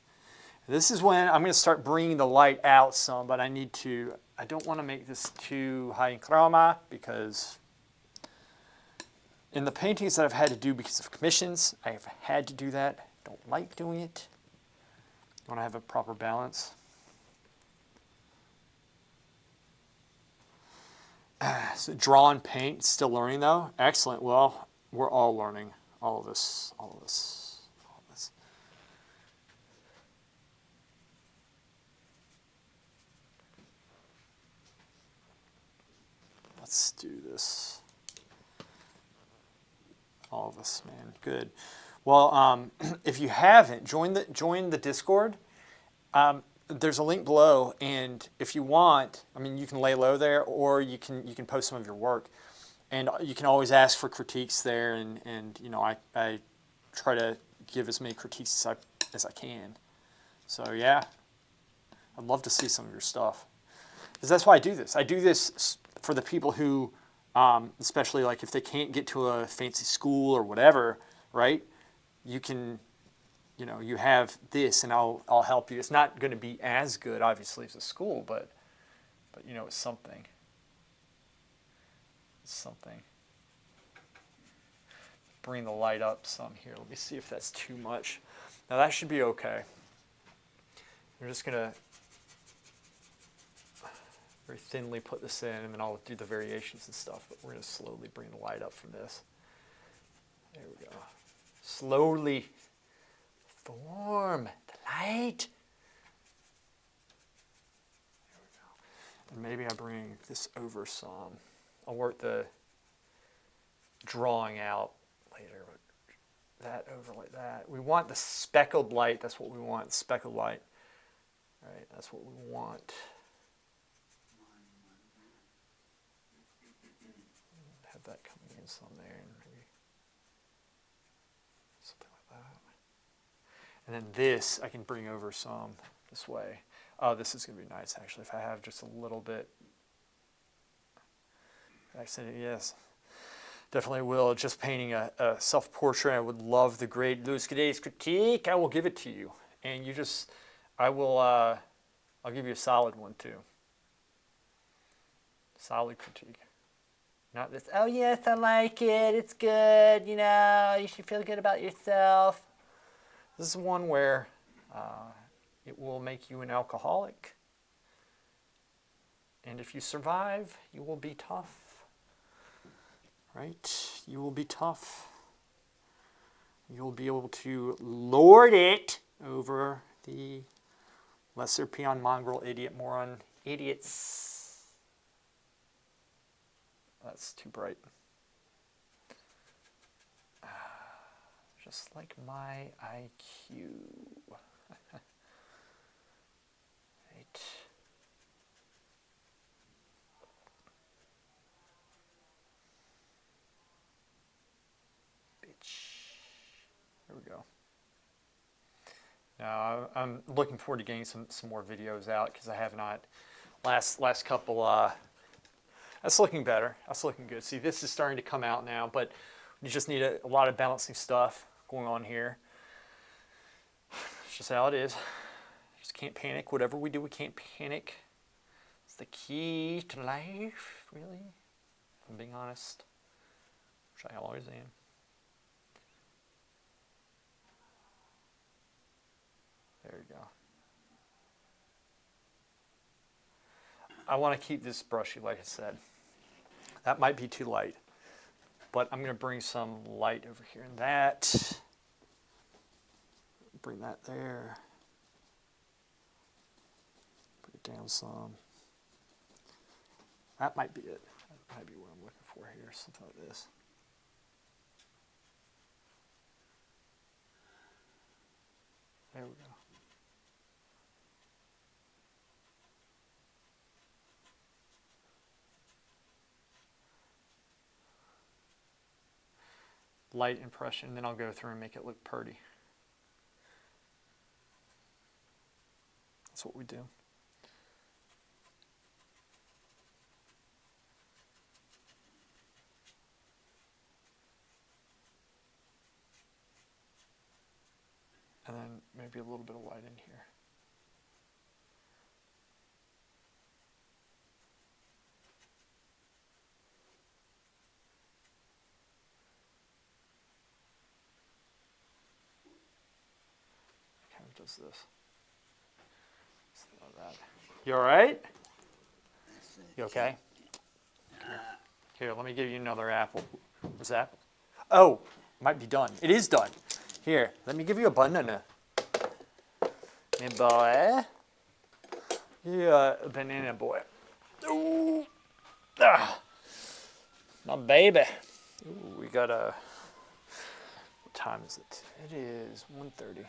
This is when I'm going to start bringing the light out some, but I don't want to make this too high in chroma because in the paintings that I've had to do because of commissions, I have had to do that. I don't like doing it. I want to have a proper balance. So draw and paint, still learning though. Excellent. Well, we're all learning all of this. Let's do this. All of us, man. Good. Well, if you haven't, join the Discord. There's a link below, and if you want, I mean, you can lay low there, or you can post some of your work, and you can always ask for critiques there, and you know, I try to give as many critiques as I can. So yeah, I'd love to see some of your stuff, because that's why I do this. I do this for the people who, especially like if they can't get to a fancy school or whatever, right? You can. You know, you have this, and I'll help you. It's not going to be as good, obviously, as a school, but But you know, it's something. It's something. Bring the light up some here. Let me see if that's too much. Now that should be okay. I'm just going to very thinly put this in, and then I'll do the variations and stuff, but we're going to slowly bring the light up from this. There we go. Slowly form the light. There we go. And maybe I bring this over some. I'll work the drawing out later. That over like that. We want the speckled light. That's what we want, speckled light. All right, that's what we want. Have that coming in some there, and maybe something like that. And then this, I can bring over some this way. Oh, this is going to be nice, actually, if I have just a little bit. Actually, yes. Definitely will. Just painting a self-portrait. I would love the great Louis Goudet's critique. I will give it to you. And you just, I'll give you a solid one too. Solid critique. Not this, oh yes, I like it, it's good, you know, you should feel good about yourself. This is one where it will make you an alcoholic. And if you survive, you will be tough. Right? You will be tough. You'll be able to lord it over the lesser peon, mongrel, idiot, moron, idiots. That's too bright. Just like my IQ. Right. There we go. Now I'm looking forward to getting some more videos out because I have not. Last couple. That's looking better. That's looking good. See, this is starting to come out now, but you just need a lot of balancing stuff going on here. It's just how it is. Just can't panic. Whatever we do, we can't panic. It's the key to life, really. If I'm being honest, which I always am. There you go. I want to keep this brushy, like I said. That might be too light, but I'm going to bring some light over here in that. Bring that there. Bring it down some. That might be it. That might be what I'm looking for here, something like this. There we go. Light impression, then I'll go through and make it look pretty. That's what we do. And then maybe a little bit of light in here. Kind of does this. Something like that. You all right? You okay? Here, let me give you another apple. What's that? Oh, might be done. It is done. Here, let me give you a banana. Hey, boy. Yeah, a banana boy. Ooh. Ah. My baby. Ooh, we got a... What time is it? It is 1:30.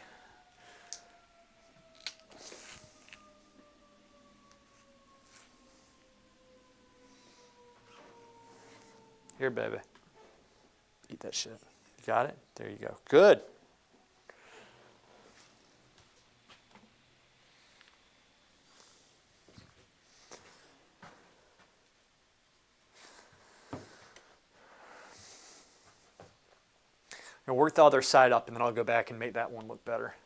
Here, baby. Eat that shit. You got it? There you go. Good. I'm going to work the other side up, and then I'll go back and make that one look better.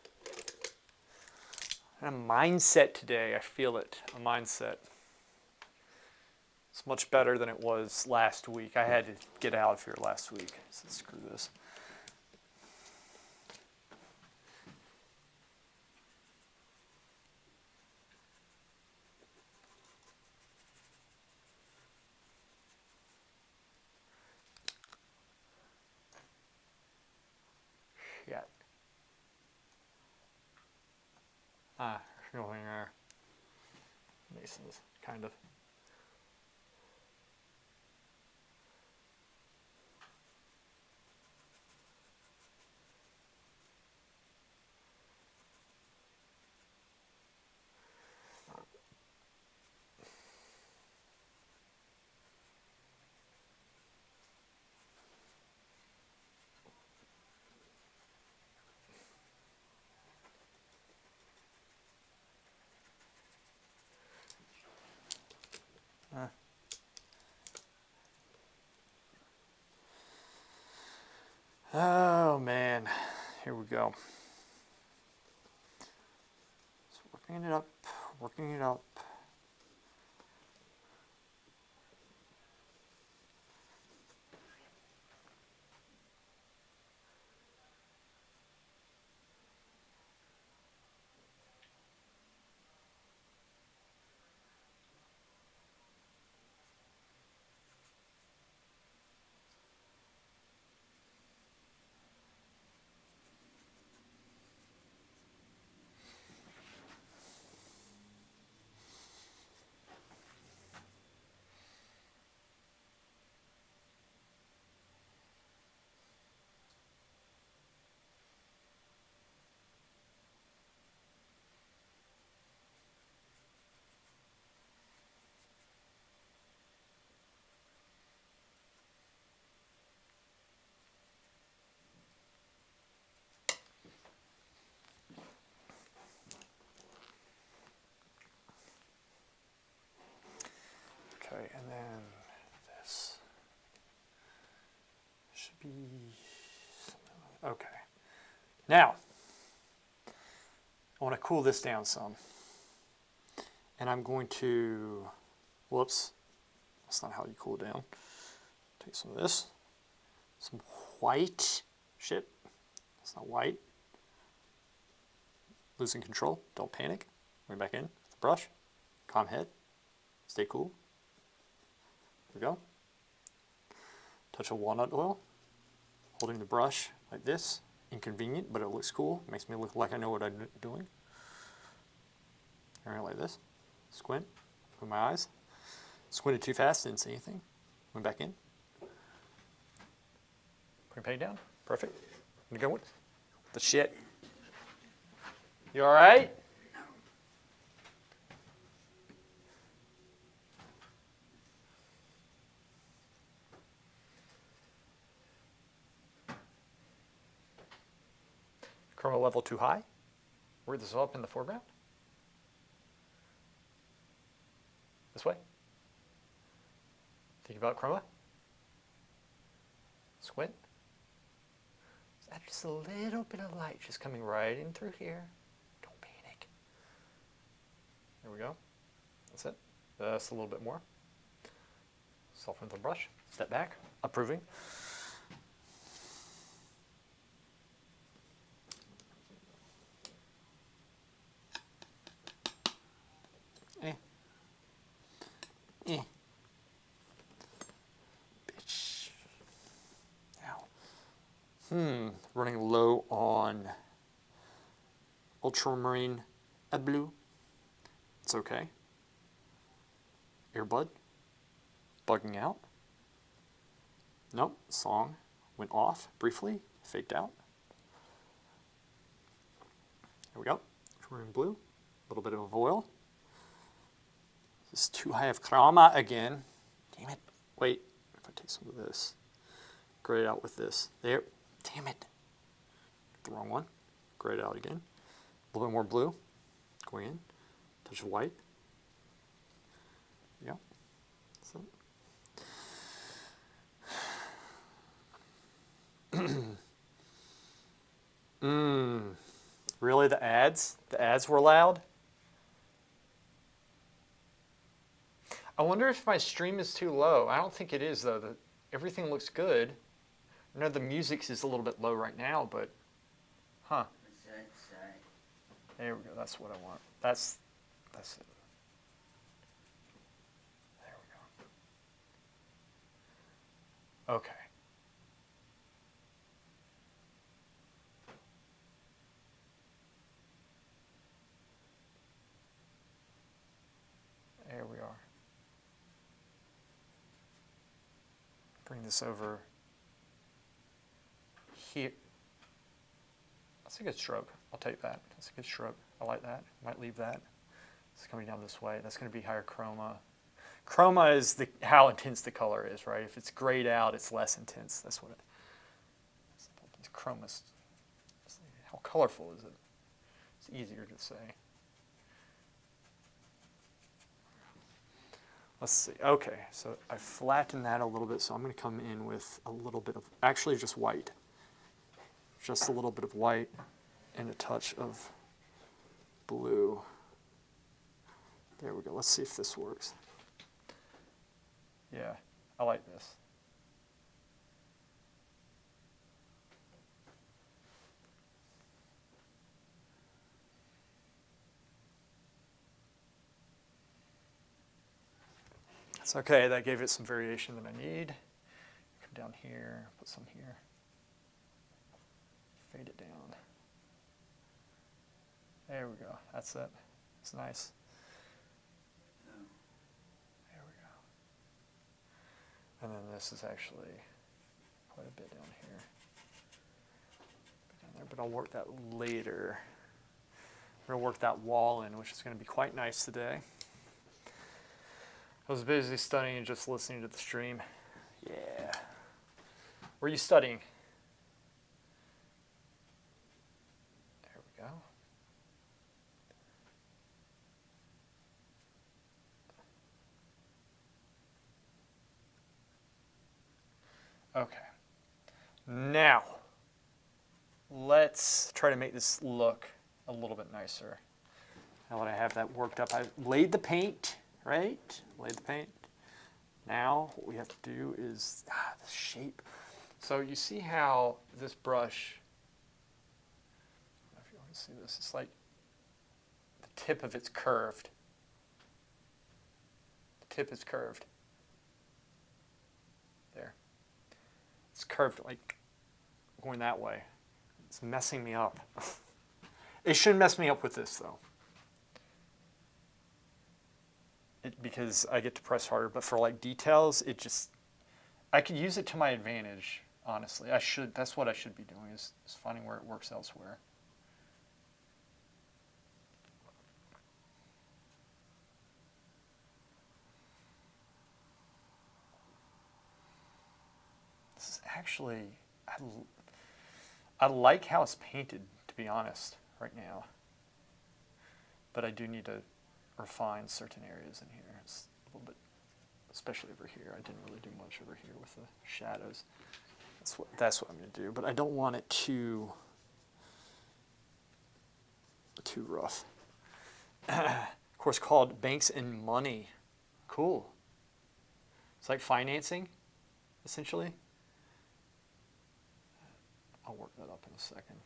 And a mindset today. I feel it. A mindset. It's much better than it was last week. I had to get out of here last week, so screw this. Shit. Ah, there's nothing there. Masons, kind of. Oh man, here we go. Just working it up, working it up. Okay, and then this should be okay. Now, I want to cool this down some. And I'm going to, whoops, that's not how you cool it down. Take some of this, some white, shit, that's not white. Losing control, don't panic. Bring back in, the brush, calm head, stay cool. Here we go. Touch of walnut oil, holding the brush like this. Inconvenient, but it looks cool. Makes me look like I know what I'm doing. All right, like this. Squint with my eyes. Squinted too fast, didn't see anything. Went back in. Put your paint down. Perfect. Gonna go with the shit. You all right? Chroma level too high? Where this up in the foreground? This way? Think about chroma? Squint? Add just a little bit of light just coming right in through here. Don't panic. There we go. That's it. Just a little bit more. Soften with the brush. Step back. Approving. Bitch. Now. Running low on ultramarine blue. It's okay. Earbud. Bugging out. Nope. Song went off briefly. Faked out. There we go. Ultramarine blue. A little bit of oil. This is too high of chroma again. Damn it. Wait, if I take some of this, grade it out with this. There. Damn it. The wrong one. Grade it out again. A little bit more blue. Going in. Touch of white. There you go. Really, the ads? The ads were loud? I wonder if my stream is too low. I don't think it is though. Everything looks good. I know the music is a little bit low right now, but huh. What's that say? There we go. That's what I want. That's it. There we go. Okay. There we are. Bring this over here. That's a good stroke. I'll take that. That's a good stroke. I like that. Might leave that. It's coming down this way. That's going to be higher chroma. Chroma is how intense the color is, right? If it's grayed out, it's less intense. That's what it. It's chroma. How colorful is it? It's easier to say. Let's see. Okay, so I flattened that a little bit, so I'm going to come in with a little bit of, actually just white. Just a little bit of white and a touch of blue. There we go. Let's see if this works. Yeah, I like this. It's okay, that gave it some variation that I need. Come down here, put some here. Fade it down. There we go, that's it. It's nice. There we go. And then this is actually quite a bit down here. Down there, but I'll work that later. We're gonna work that wall in, which is gonna be quite nice today. I was busy studying and just listening to the stream. Yeah. Were you studying? There we go. Okay. Now, let's try to make this look a little bit nicer. Now that I have that worked up, I laid the paint. Right? Laid the paint. Now what we have to do is the shape. So you see how this brush, I don't know if you want to see this, it's like the tip of it's curved. The tip is curved. There. It's curved like going that way. It's messing me up. It shouldn't mess me up with this though. Because I get to press harder, but for like details, I could use it to my advantage, honestly. That's what I should be doing, is finding where it works elsewhere. This is actually, I like how it's painted, to be honest, right now. But I do need to refine certain areas in here. It's a little bit, especially over here. I didn't really do much over here with the shadows. That's what I'm going to do. But I don't want it too rough. Course called Banks and Money. Cool. It's like financing, essentially. I'll work that up in a second.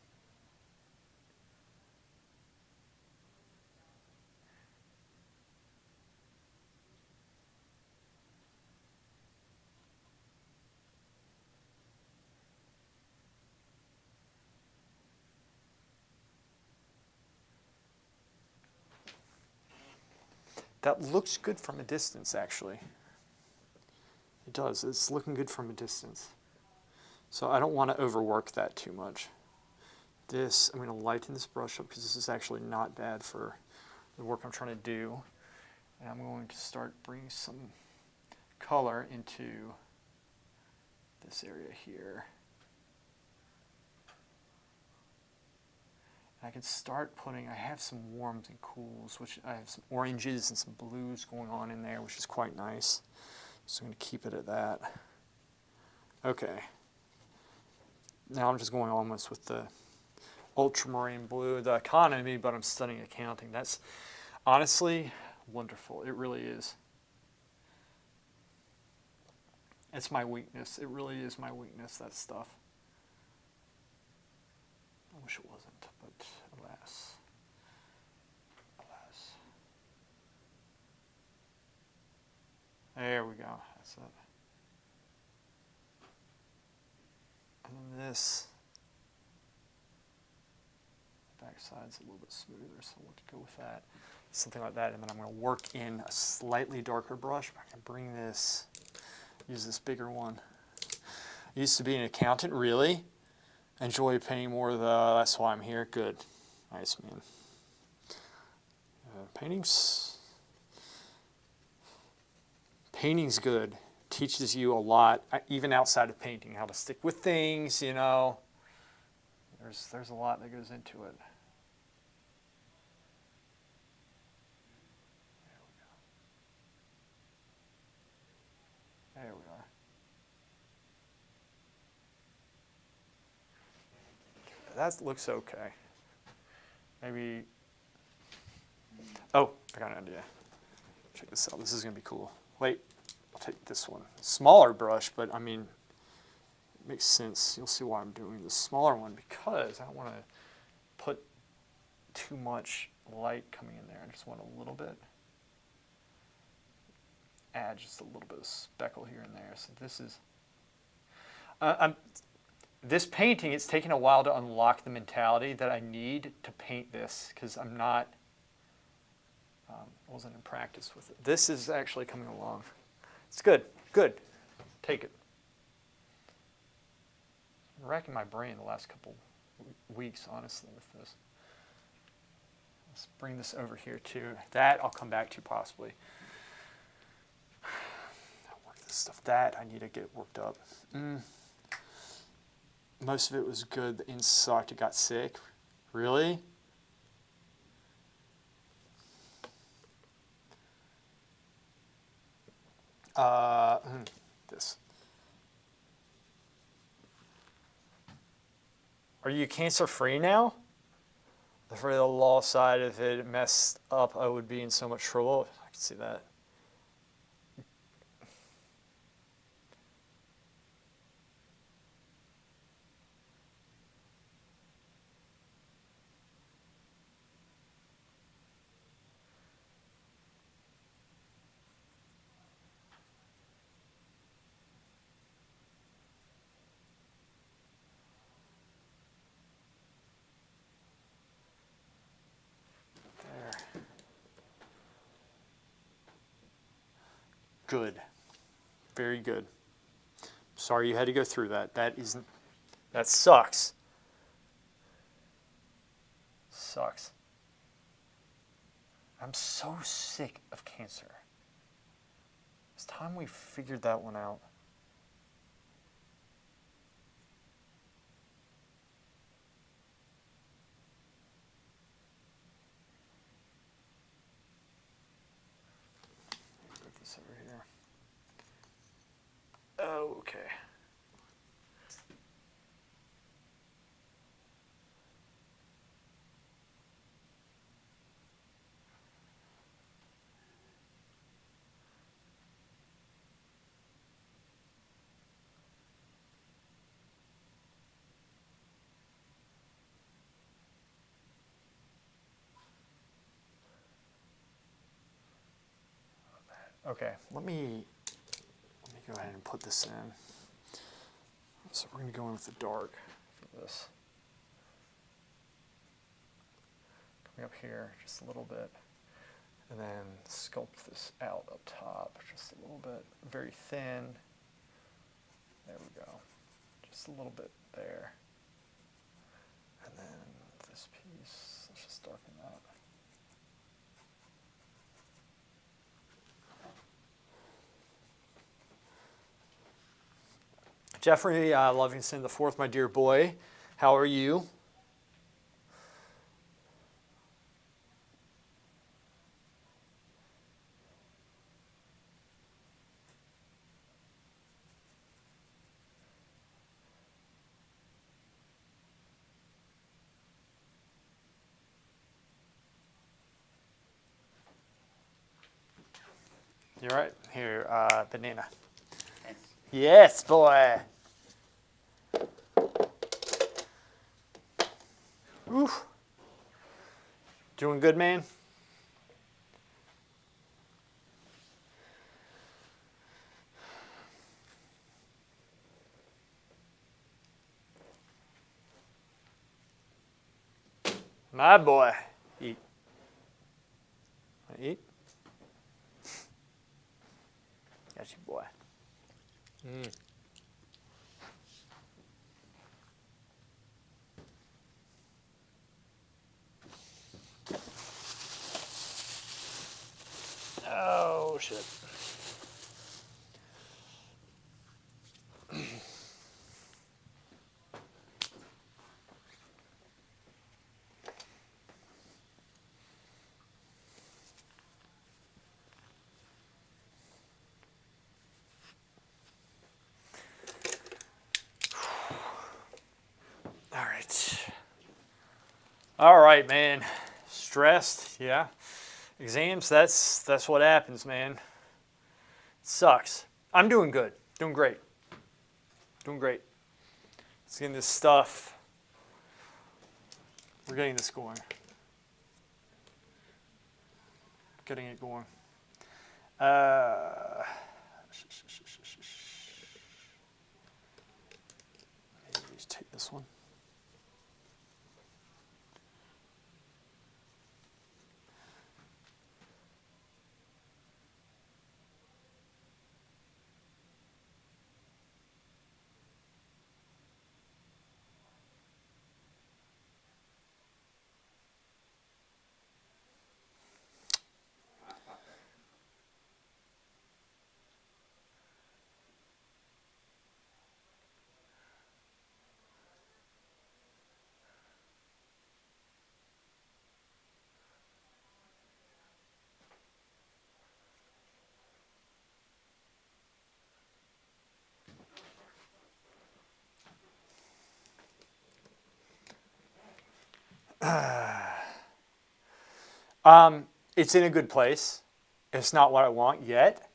That looks good from a distance, actually. It does. It's looking good from a distance. So I don't want to overwork that too much. I'm going to lighten this brush up because this is actually not bad for the work I'm trying to do. And I'm going to start bringing some color into this area here. I can start I have some warms and cools, which I have some oranges and some blues going on in there, which is quite nice. So I'm going to keep it at that. Okay. Now I'm just going almost with the ultramarine blue, the economy, but I'm studying accounting. That's honestly wonderful. It really is. It's my weakness. It really is my weakness, that stuff. I wish it wasn't, but alas. Alas. There we go. That's it. And then this back side's a little bit smoother, so we'll go with that. Something like that, and then I'm going to work in a slightly darker brush. I can bring this, use this bigger one. I used to be an accountant, really. I enjoy painting more, though. That's why I'm here. Good. Nice, man. Painting's good. Teaches you a lot, even outside of painting, how to stick with things, you know. There's a lot that goes into it. There we are. That looks okay. Maybe, oh, I got an idea. Check this out. This is going to be cool. Wait, I'll take this one. Smaller brush, but I mean, it makes sense. You'll see why I'm doing the smaller one, because I don't want to put too much light coming in there. I just want a little bit. Add just a little bit of speckle here and there. So this is, this painting, it's taken a while to unlock the mentality that I need to paint this, because I'm not, wasn't in practice with it. This is actually coming along. It's good, good. Take it. I'm racking my brain the last couple weeks, honestly, with this. Let's bring this over here too. That I'll come back to possibly. Stuff that I need to get worked up. Most of it was good. The inside it got sick. Really? This. Are you cancer free now? For the law side, if it messed up, I would be in so much trouble. I can see that. Good. Very good. Sorry you had to go through that. That sucks. Sucks. I'm so sick of cancer. It's time we figured that one out. Put this over here. Oh, okay. Okay, let me go ahead and put this in. So we're going to go in with the dark for this. Coming up here just a little bit, and then sculpt this out up top just a little bit, very thin. There we go, just a little bit there. And then this piece, let's just darken that. Jeffrey Livingston IV, my dear boy, how are you? You're right. Here, banana. Yes, boy. Oof. Doing good, man? My boy. Eat. Eat. Got you, boy. Oh, shit. All right. All right, man. Stressed, yeah. Exams, that's what happens, man. It sucks. I'm doing good. Doing great. Doing great. Let's get this stuff. We're getting this going. Getting it going. Maybe just take this one. It's in a good place. It's not what I want yet,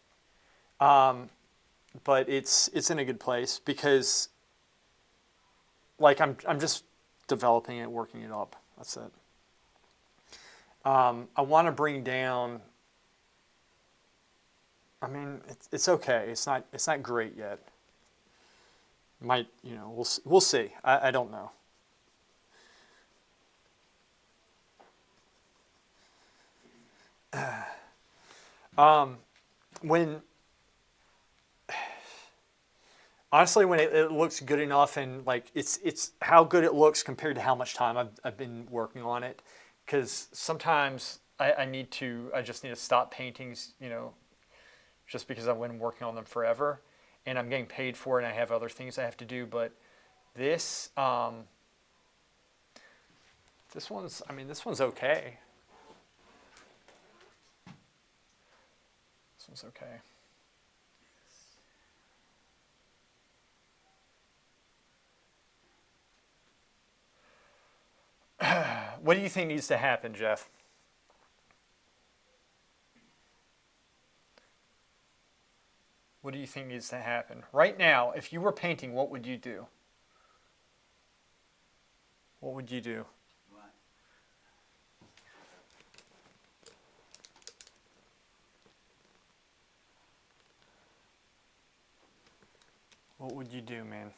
but it's in a good place because, like, I'm just developing it, working it up. That's it. I want to bring down. I mean, it's okay. It's not great yet. Might, we'll see. I don't know. When honestly, when it looks good enough, and like it's how good it looks compared to how much time I've been working on it, because sometimes I just need to stop paintings, just because I've been working on them forever, and I'm getting paid for it, and I have other things I have to do. But this this one's okay. This one's okay. What do you think needs to happen, Jeff? What do you think needs to happen right now? If you were painting, what would you do? What would you do? What would you do, man?